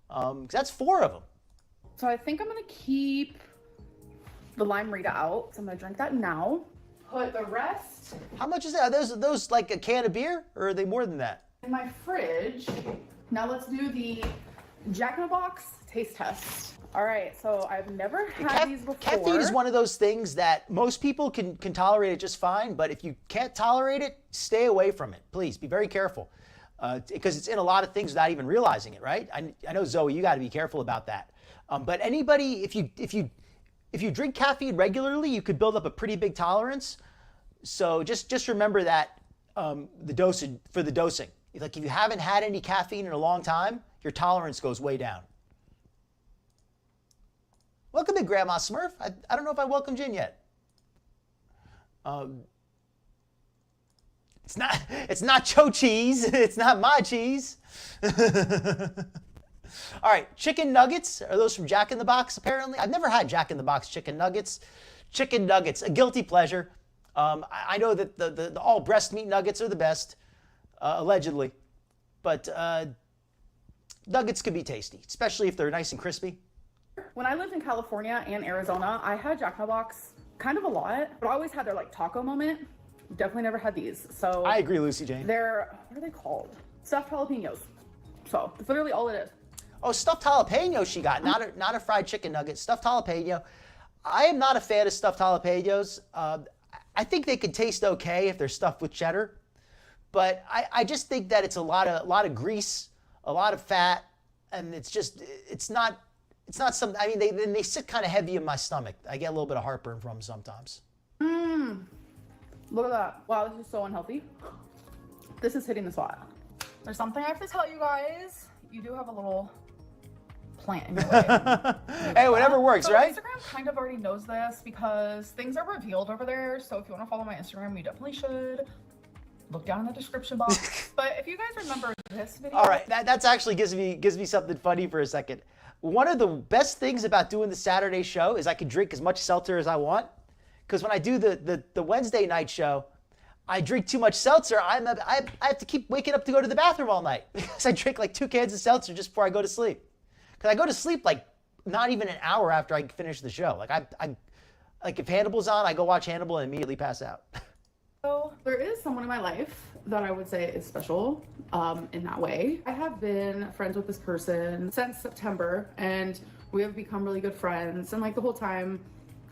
'Cause that's 4 of them. So I think I'm gonna keep the lime Rita out. So I'm gonna drink that now. Put the rest How much is that? Are those like a can of beer, or are they more than that? in my fridge. Now let's do the Jack in the Box taste test. All right, so I've never had these before. Caffeine is one of those things that most people can tolerate it just fine, but if you can't tolerate it, stay away from it. Please be very careful, because it's in a lot of things without even realizing it, right? I know, Zoe, you got to be careful about that. But anybody, if you drink caffeine regularly, you could build up a pretty big tolerance. So just remember that the dosing. Like if you haven't had any caffeine in a long time, your tolerance goes way down. Welcome in, Grandma Smurf. I don't know if I welcomed you in yet. It's not Cho cheese. It's not my cheese. All right, chicken nuggets. Are those from Jack in the Box, apparently? I've never had Jack in the Box chicken nuggets. Chicken nuggets, a guilty pleasure. I know that the all breast meat nuggets are the best, allegedly. But nuggets can be tasty, especially if they're nice and crispy. When I lived in California and Arizona, I had Jack in the Box kind of a lot, but I always had their like taco moment. Definitely never had these. So I agree, Lucy Jane. They're, what are they called? Stuffed jalapenos. So it's literally all it is. Oh, stuffed jalapeno she got, not a fried chicken nugget, stuffed jalapeno. I am not a fan of stuffed jalapenos. I think they could taste okay if they're stuffed with cheddar, but I just think that it's a lot of grease, a lot of fat, and it's not something. I mean, they sit kind of heavy in my stomach. I get a little bit of heartburn from them sometimes. Look at that. Wow, this is so unhealthy. This is hitting the spot. There's something I have to tell you guys. You do have a little plant in your way. Hey, whatever works, so right? Instagram kind of already knows this because things are revealed over there. So if you want to follow my Instagram, you definitely should. Look down in the description box. But if you guys remember this video. All right, that's actually gives me something funny for a second. One of the best things about doing the Saturday show is I can drink as much seltzer as I want. Because when I do the Wednesday night show, I drink too much seltzer. I have to keep waking up to go to the bathroom all night because I drink like 2 cans of seltzer just before I go to sleep. Because I go to sleep like not even an hour after I finish the show. Like I if Hannibal's on, I go watch Hannibal and immediately pass out. So there is someone in my life that I would say is special in that way. I have been friends with this person since September, and we have become really good friends, and like the whole time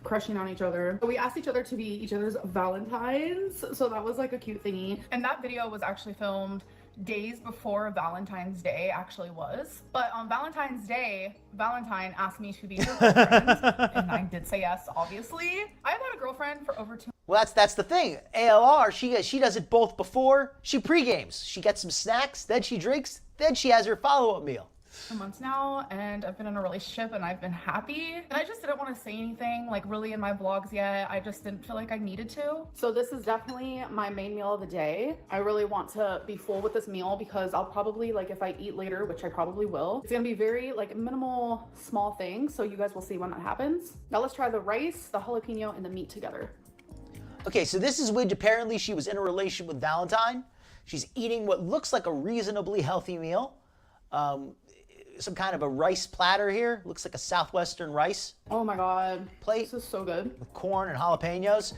crushing on each other. We asked each other to be each other's Valentines, so that was like a cute thingy. And that video was actually filmed days before Valentine's Day actually was. But on Valentine's Day, Valentine asked me to be her girlfriend, and I did say yes, obviously. I've had a girlfriend for over 2 Well, that's the thing. ALR, she does it both before she pre-games. She gets some snacks, then she drinks, then she has her follow-up meal. Months now, and I've been in a relationship and I've been happy, and I just didn't want to say anything like really in my vlogs yet. I just didn't feel like I needed to. So this is definitely my main meal of the day. I really want to be full with this meal because I'll probably, like, if I eat later, which I probably will, it's gonna be very like minimal small things, so you guys will see when that happens. Now let's try the rice, the jalapeno, and the meat together. Okay, so this is Widge. Apparently she was in a relation with Valentine. She's eating what looks like a reasonably healthy meal. Some kind of a rice platter here. Looks like a Southwestern rice Oh my god, plate this is so good. with corn and jalapenos.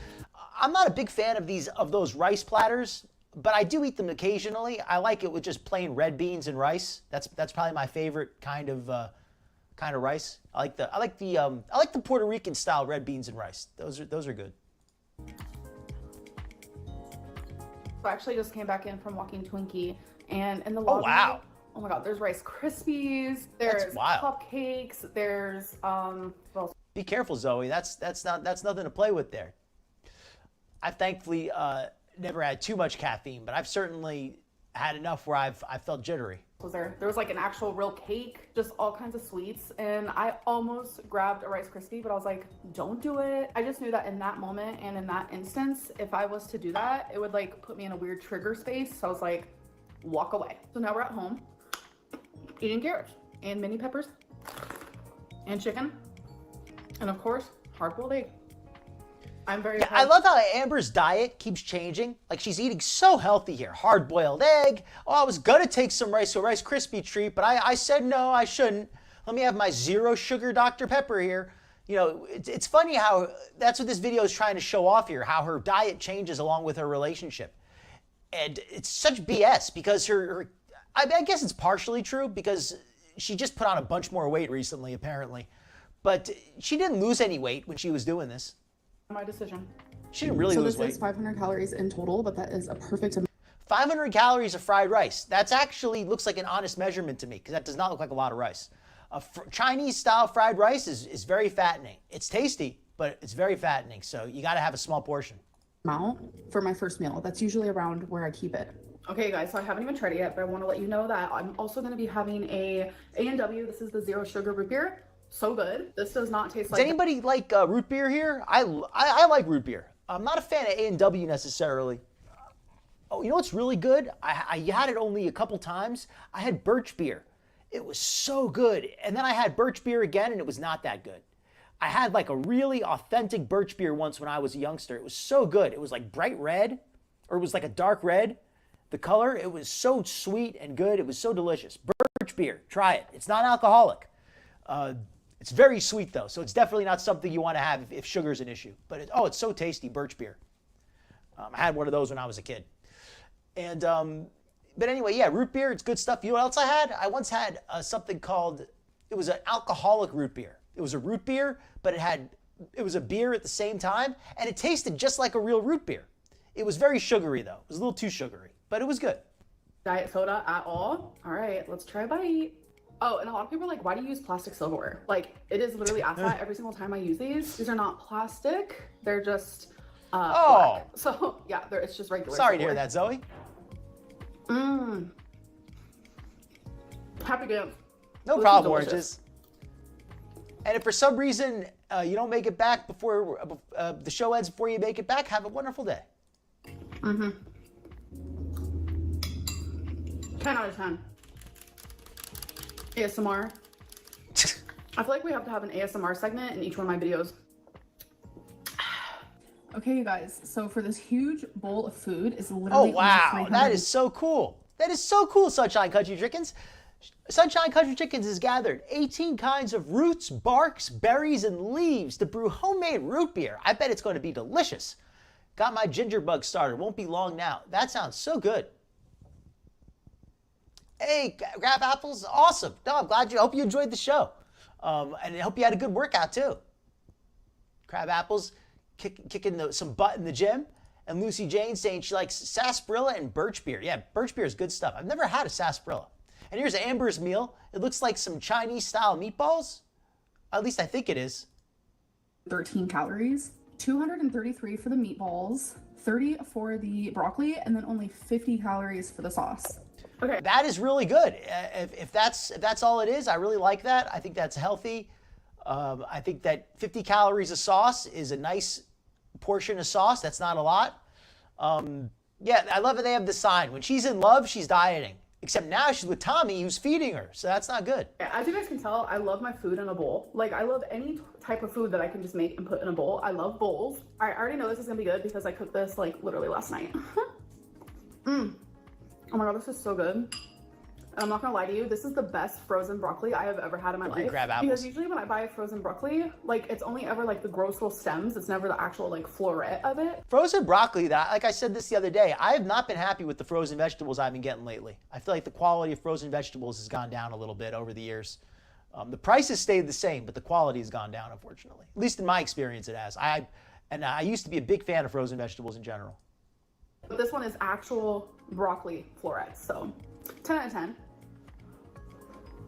I'm not a big fan of those rice platters, but I do eat them occasionally. I like it with just plain red beans and rice. That's probably my favorite kind of rice. I like the Puerto Rican style red beans and rice. Those are good. So I actually just came back in from walking Twinkie, and in the lobby, wow. oh my god, there's Rice Krispies, there's wild. cupcakes, there's well, Be careful, Zoe. That's nothing to play with there. I've thankfully never had too much caffeine, but I've certainly had enough where I've felt jittery. there was like an actual real cake, just all kinds of sweets, and I almost grabbed a Rice Krispie, but I was like, don't do it. I just knew that in that moment and in that instance, if I was to do that, it would like put me in a weird trigger space. So I was like, walk away. So now we're at home eating carrots and mini peppers and chicken, and of course hard-boiled egg. I'm very I love how Amber's diet keeps changing. Like, she's eating so healthy here. Hard-boiled egg. Oh, I was gonna take some Rice Krispie treat, but I said no, I shouldn't. Let me have my zero sugar Dr. Pepper here. You know, it's funny how that's what this video is trying to show off here, how her diet changes along with her relationship. And it's such BS because I guess it's partially true because she just put on a bunch more weight recently, apparently. But she didn't lose any weight when she was doing this. my decision. She didn't really lose this weight. is 500 calories in total, but that is a perfect amount. 500 calories of fried rice. That's actually looks like an honest measurement to me because that does not look like a lot of rice. Chinese style fried rice is very fattening. It's tasty, but it's very fattening. So you got to have a small portion. Amount for my first meal. That's usually around where I keep it. Okay guys, so I haven't even tried it yet, but I want to let you know that I'm also going to be having a A&W. This is the zero sugar root beer. So good. This does not taste like... Does anybody like root beer here? I like root beer. I'm not a fan of A&W necessarily. Oh, you know what's really good? I had it only a couple times. I had birch beer. It was so good. And then I had birch beer again, and it was not that good. I had like a really authentic birch beer once when I was a youngster. It was so good. It was like bright red, or it was like a dark red. The color, it was so sweet and good. It was so delicious. Birch beer, try it. It's not alcoholic. It's very sweet though, so it's definitely not something you want to have if sugar's an issue. But it's so tasty, birch beer. I had one of those when I was a kid. And but anyway, yeah, root beer, it's good stuff. You know what else I had? I once had something called, it was an alcoholic root beer. It was a root beer, but it was a beer at the same time, and it tasted just like a real root beer. It was very sugary though. It was a little too sugary, but it was good. diet soda at all. All right, let's try a bite. Oh, and a lot of people are like, why do you use plastic silverware? Like, it is literally asked that every single time I use these. These are not plastic. They're just black. So yeah, it's just regular Sorry to silverware. hear that, Zoe. Happy dance. No This problem, is delicious. Oranges. And if for some reason you don't make it back before the show ends, before you make it back, have a wonderful day. 10 out of 10. ASMR. I feel like we have to have an ASMR segment in each one of my videos. Okay, you guys. So for this huge bowl of food is Oh, literally... wow. That is so cool. That is so cool, Sunshine Country Chickens. Sunshine Country Chickens has gathered 18 kinds of roots, barks, berries, and leaves to brew homemade root beer. I bet it's going to be delicious. Got my ginger bug started. Won't be long now. That sounds so good. Hey, Grab Apples, awesome. No, I'm glad hope you enjoyed the show. And I hope you had a good workout too. Crab Apples kicking some butt in the gym. And Lucy Jane saying she likes sarsaparilla and birch beer. Yeah, birch beer is good stuff. I've never had a sarsaparilla. And here's Amber's meal. It looks like some Chinese style meatballs. At least I think it is. 13 calories. 233 for the meatballs, 30 for the broccoli, and then only 50 calories for the sauce. Okay. That is really good. If that's all it is, I really like that. I think that's healthy. I think that 50 calories of sauce is a nice portion of sauce. That's not a lot. Yeah, I love that they have the sign. When she's in love, she's dieting. Except now she's with Tommy, who's feeding her. So that's not good. As you guys can tell, I love my food in a bowl. Like, I love any type of food that I can just make and put in a bowl. I love bowls. I already know this is gonna be good because I cooked this like literally last night. Oh my god, this is so good. And I'm not gonna lie to you, this is the best frozen broccoli I have ever had in my life. Grab apples. Because usually when I buy frozen broccoli, like it's only ever like the gross little stems. It's never the actual like floret of it. Frozen broccoli, like I said this the other day, I have not been happy with the frozen vegetables I've been getting lately. I feel like the quality of frozen vegetables has gone down a little bit over the years. The price has stayed the same, but the quality has gone down, unfortunately. At least in my experience, it has. I used to be a big fan of frozen vegetables in general. But this one is actual broccoli florets, so 10 out of 10.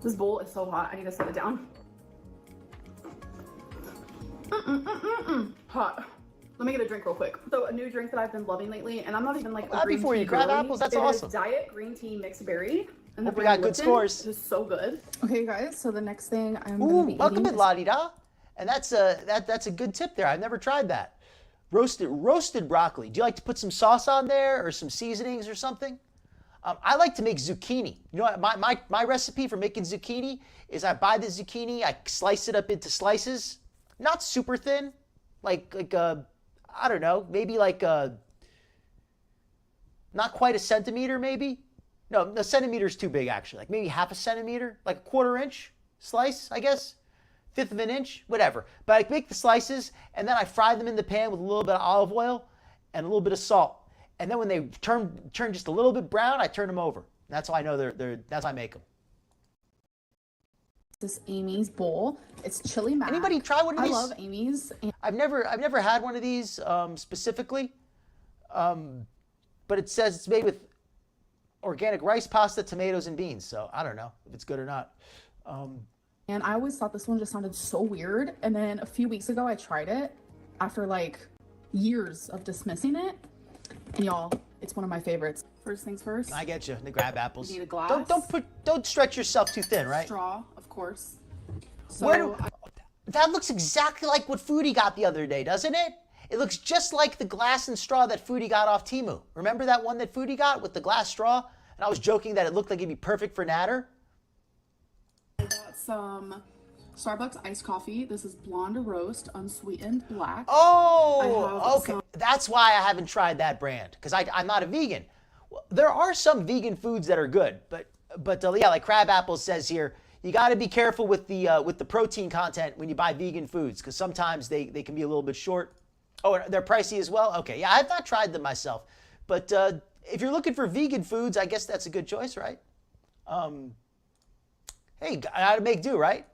This bowl is so hot, I need to set it down. Hot. Let me get a drink real quick. So a new drink that I've been loving lately, and I'm not even like a green before tea you grab girly. apples, that's It awesome. is diet green tea mixed berry. And Hope we got good Lipton scores. is so good. Okay guys, so the next thing I'm gonna Ooh, be welcome eating in is La-di-da. And that's a good tip there. I've never tried that. Roasted broccoli. Do you like to put some sauce on there or some seasonings or something? I like to make zucchini. You know what? My recipe for making zucchini is I buy the zucchini, I slice it up into slices, not super thin, like I don't know, maybe like not quite a centimeter, maybe. No, a centimeter is too big actually. Like maybe half a centimeter, like a 1/4 inch slice, I guess. 1/5 of an inch, whatever. But I make the slices and then I fry them in the pan with a little bit of olive oil and a little bit of salt. And then when they turn just a little bit brown, I turn them over. That's how I know that's how I make them. this Amy's bowl. It's chili mac. Anybody try one of these? I love Amy's. I've never had one of these specifically, but it says it's made with organic rice, pasta, tomatoes, and beans. So I don't know if it's good or not. And I always thought this one just sounded so weird. And then a few weeks ago, I tried it after like years of dismissing it. And y'all, it's one of my favorites. First things first. I get you. The grab apples. You need a glass. Don't stretch yourself too thin, right? Straw, of course. So That looks exactly like what Foodie got the other day, doesn't it? It looks just like the glass and straw that Foodie got off Temu. Remember that one that Foodie got with the glass straw? And I was joking that it looked like it'd be perfect for Natter. I got some Starbucks iced coffee. This is blonde roast, unsweetened black. Oh, okay. That's why I haven't tried that brand, because I'm not a vegan. Well, there are some vegan foods that are good, but yeah, like Crab Apples says here, you got to be careful with the protein content when you buy vegan foods, because sometimes they can be a little bit short. Oh, they're pricey as well? Okay, yeah, I've not tried them myself. But if you're looking for vegan foods, I guess that's a good choice, right? Hey, gotta make do, right?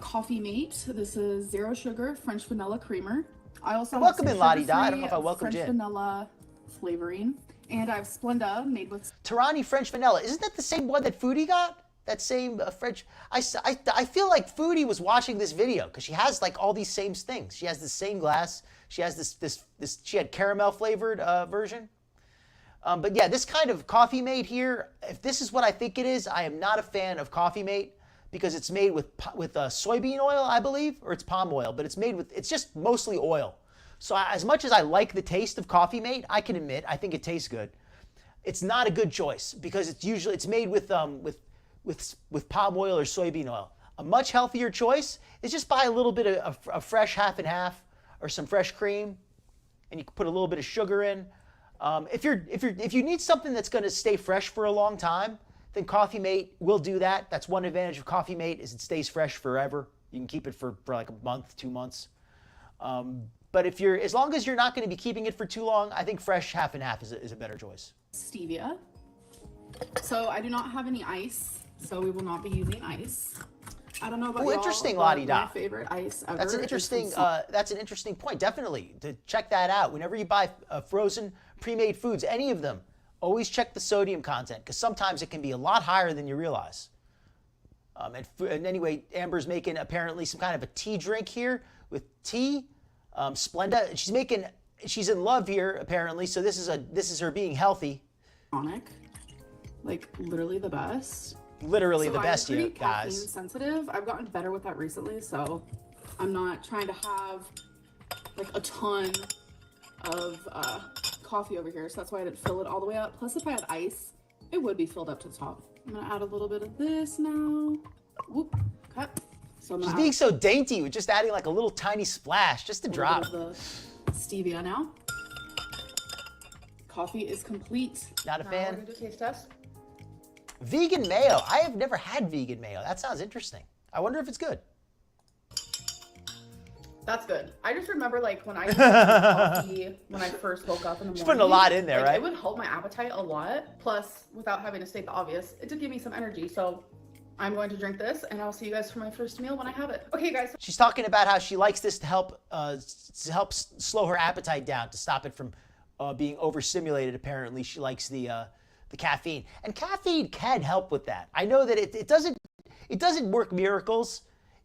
Coffee Mate. This is zero sugar French vanilla creamer. I also Welcome have in, some La-di-da. I don't sugar-free know if I welcomed French you in. vanilla flavoring. And I have Splenda made with Tarani French vanilla. Isn't that the same one that Foodie got? That same French. I feel like Foodie was watching this video because she has like all these same things. She has the same glass. She has this. She had caramel flavored version. But yeah, this kind of Coffee Mate here. If this is what I think it is, I am not a fan of Coffee Mate because it's made with soybean oil, I believe, or it's palm oil. But it's just mostly oil. So as much as I like the taste of Coffee Mate, I can admit I think it tastes good. It's not a good choice because it's made with palm oil or soybean oil. A much healthier choice is just buy a little bit of a fresh half and half or some fresh cream, and you can put a little bit of sugar in. If you need something that's going to stay fresh for a long time, then Coffee Mate will do that. That's one advantage of Coffee Mate is it stays fresh forever. You can keep it for like a month, 2 months. But as long as you're not going to be keeping it for too long, I think fresh half and half is a better choice. stevia. So I do not have any ice, so we will not be using ice. I don't know about y'all, interesting, but La-di-da. my favorite ice ever. That's an interesting point. Definitely to check that out. Whenever you buy frozen pre-made foods, any of them, always check the sodium content because sometimes it can be a lot higher than you realize. And anyway, Amber's making apparently some kind of a tea drink here with tea. Splenda. She's in love here apparently. So this is her being healthy. Tonic, like literally the best. Literally So the best, I'm you pretty caffeine guys. sensitive. I've gotten better with that recently, so I'm not trying to have like a ton of coffee over here. So that's why I didn't fill it all the way up. Plus, if I had ice, it would be filled up to the top. I'm gonna add a little bit of this now. Whoop, cut. So I'm She's gonna being add so dainty with just adding like a little tiny splash, just to a drop. little bit of the stevia now. Coffee is complete. Not a Now fan. we're gonna do a taste test. Vegan mayo. I have never had vegan mayo. That sounds interesting. I wonder if it's good. That's good. I just remember like when I used to drink coffee when I first woke up in the morning. She's putting a lot in there, like, right? It would help my appetite a lot. Plus, without having to state the obvious, it did give me some energy. So I'm going to drink this, and I'll see you guys for my first meal when I have it. Okay, guys. She's talking about how she likes this to help slow her appetite down, to stop it from being overstimulated. Apparently, she likes the caffeine, and caffeine can help with that. I know that it doesn't work miracles.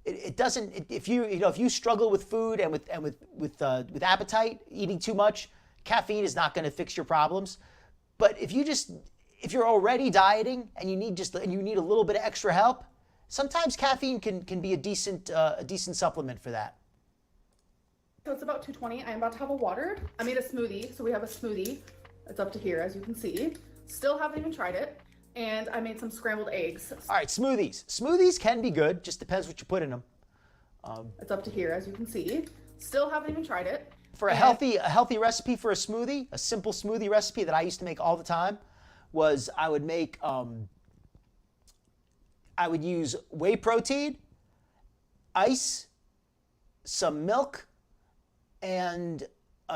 It doesn't. If you struggle with food and with appetite, eating too much, caffeine is not going to fix your problems. But if you're already dieting and you need a little bit of extra help, sometimes caffeine can be a decent supplement for that. So it's about 2:20. I'm about to have a water. I made a smoothie, so we have a smoothie. It's up to here, as you can see. Still haven't even tried it. And I made some scrambled eggs. All right, smoothies. Smoothies can be good. Just depends what you put in them. It's up to here, as you can see. Still haven't even tried it. For a healthy recipe for a smoothie, a simple smoothie recipe that I used to make all the time, was I would use whey protein, ice, some milk, and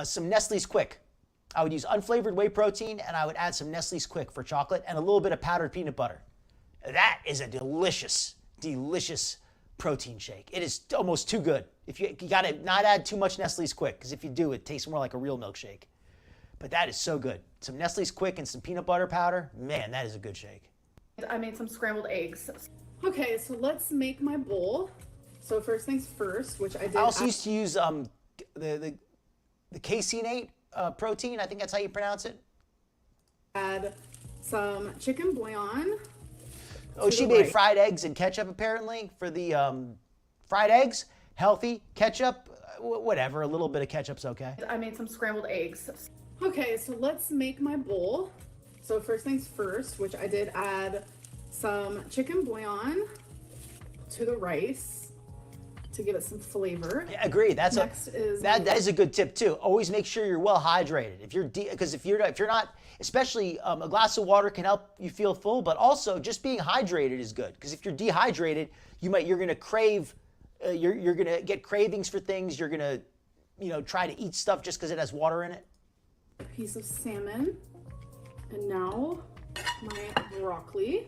some Nestle's Quick. I would use unflavored whey protein, and I would add some Nestle's Quick for chocolate and a little bit of powdered peanut butter. That is a delicious, delicious protein shake. It is almost too good. You gotta not add too much Nestle's Quick, because if you do, it tastes more like a real milkshake. But that is so good. Some Nestle's Quick and some peanut butter powder. Man, that is a good shake. I made some scrambled eggs. Okay, so let's make my bowl. So first things first, which I did. I also used to use the caseinate protein. I think that's how you pronounce it. Add some chicken bouillon. Oh, she made fried eggs and ketchup apparently for the fried eggs. Healthy ketchup, whatever. A little bit of ketchup's okay. I made some scrambled eggs. Okay, so let's make my bowl. So first things first, which I did add some chicken bouillon to the rice to give it some flavor. Yeah, agreed. That is a good tip too. Always make sure you're well hydrated. Because if you're not, especially a glass of water can help you feel full, but also just being hydrated is good. Because if you're dehydrated, you're gonna crave, you're gonna get cravings for things. You're gonna, try to eat stuff just because it has water in it. A piece of salmon, and now my broccoli.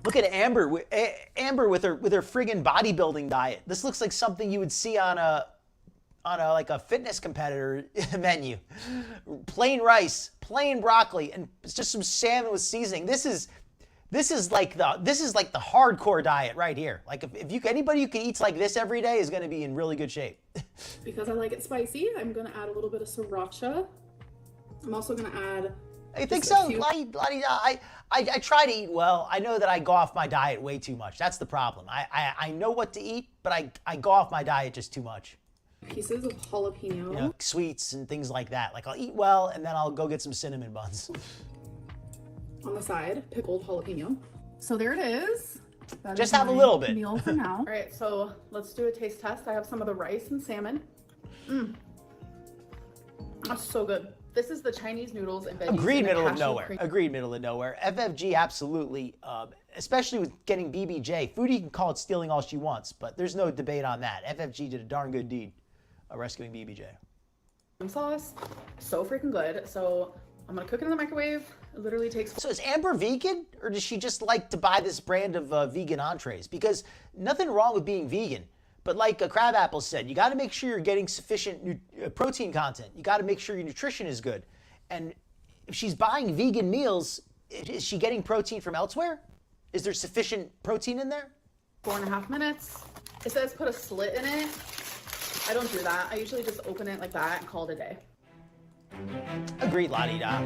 Look at Amber with her friggin' bodybuilding diet. This looks like something you would see on a fitness competitor menu. Plain rice, plain broccoli, and it's just some salmon with seasoning. This is like the hardcore diet right here. Like if anybody who can eat like this every day is going to be in really good shape. Because I like it spicy, I'm gonna add a little bit of sriracha. I'm also gonna add. I think so. I try to eat well. I know that I go off my diet way too much. That's the problem. I know what to eat, but I go off my diet just too much. Pieces of jalapeno. Sweets and things like that. Like I'll eat well and then I'll go get some cinnamon buns. On the side, pickled jalapeno. So there it is. That Just is have a my little bit. Meal for now. All right, so let's do a taste test. I have some of the rice and salmon. That's so good. This is the Chinese noodles and veggies. Agreed, and the middle of cashew nowhere. cream. Agreed, middle of nowhere. FFG, absolutely. Especially with getting BBJ. Foodie can call it stealing all she wants, but there's no debate on that. FFG did a darn good deed rescuing BBJ. Sauce, so freaking good. So I'm gonna cook it in the microwave. It literally takes. So is Amber vegan, or does she just like to buy this brand of vegan entrees? Because nothing wrong with being vegan, but like Crabapple said, you got to make sure you're getting sufficient protein content. You got to make sure your nutrition is good. And if she's buying vegan meals, is she getting protein from elsewhere? Is there sufficient protein in there? 4.5 minutes. It says put a slit in it. I don't do that. I usually just open it like that and call it a day. Agreed, La-di-da.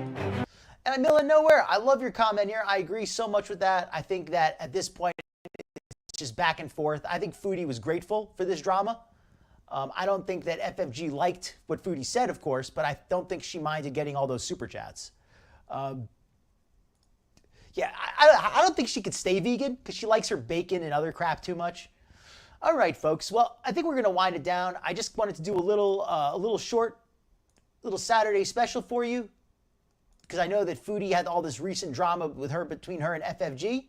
And a middle of nowhere, I love your comment here. I agree so much with that. I think that at this point, it's just back and forth. I think Foodie was grateful for this drama. I don't think that FFG liked what Foodie said, of course, but I don't think she minded getting all those super chats. Yeah, I don't think she could stay vegan because she likes her bacon and other crap too much. All right, folks. Well, I think we're going to wind it down. I just wanted to do a little short, little Saturday special for you because I know that Foodie had all this recent drama with her between her and FFG.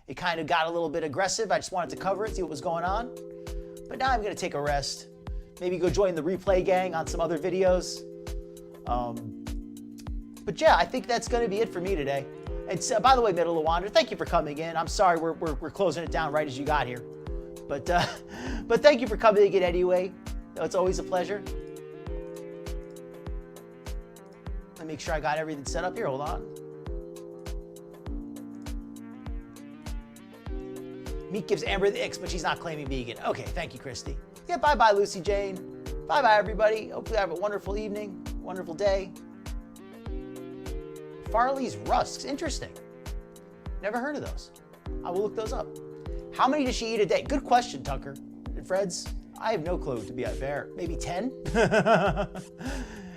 It kind of got a little bit aggressive. I just wanted to cover it, see what was going on. But now I'm going to take a rest. Maybe go join the replay gang on some other videos. But yeah, I think that's going to be it for me today. And so, by the way, Middle of Wander, thank you for coming in. I'm sorry we're closing it down right as you got here. But thank you for coming in anyway. It's always a pleasure. Let me make sure I got everything set up here. Hold on. Meat gives Amber the icks, but she's not claiming vegan. Okay, thank you, Christy. Yeah, bye-bye, Lucy Jane. Bye-bye, everybody. Hopefully have a wonderful evening, wonderful day. Farley's Rusks, interesting. Never heard of those. I will look those up. How many does she eat a day? Good question, Tucker and Freds. I have no clue, to be fair. Maybe 10?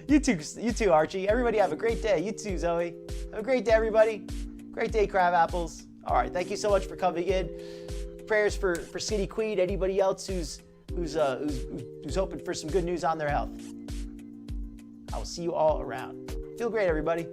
You too, Archie. Everybody have a great day. You too, Zoe. Have a great day, everybody. Great day, Crab Apples. All right, thank you so much for coming in. Prayers for City Queen, anybody else who's hoping for some good news on their health. I will see you all around. Feel great, everybody.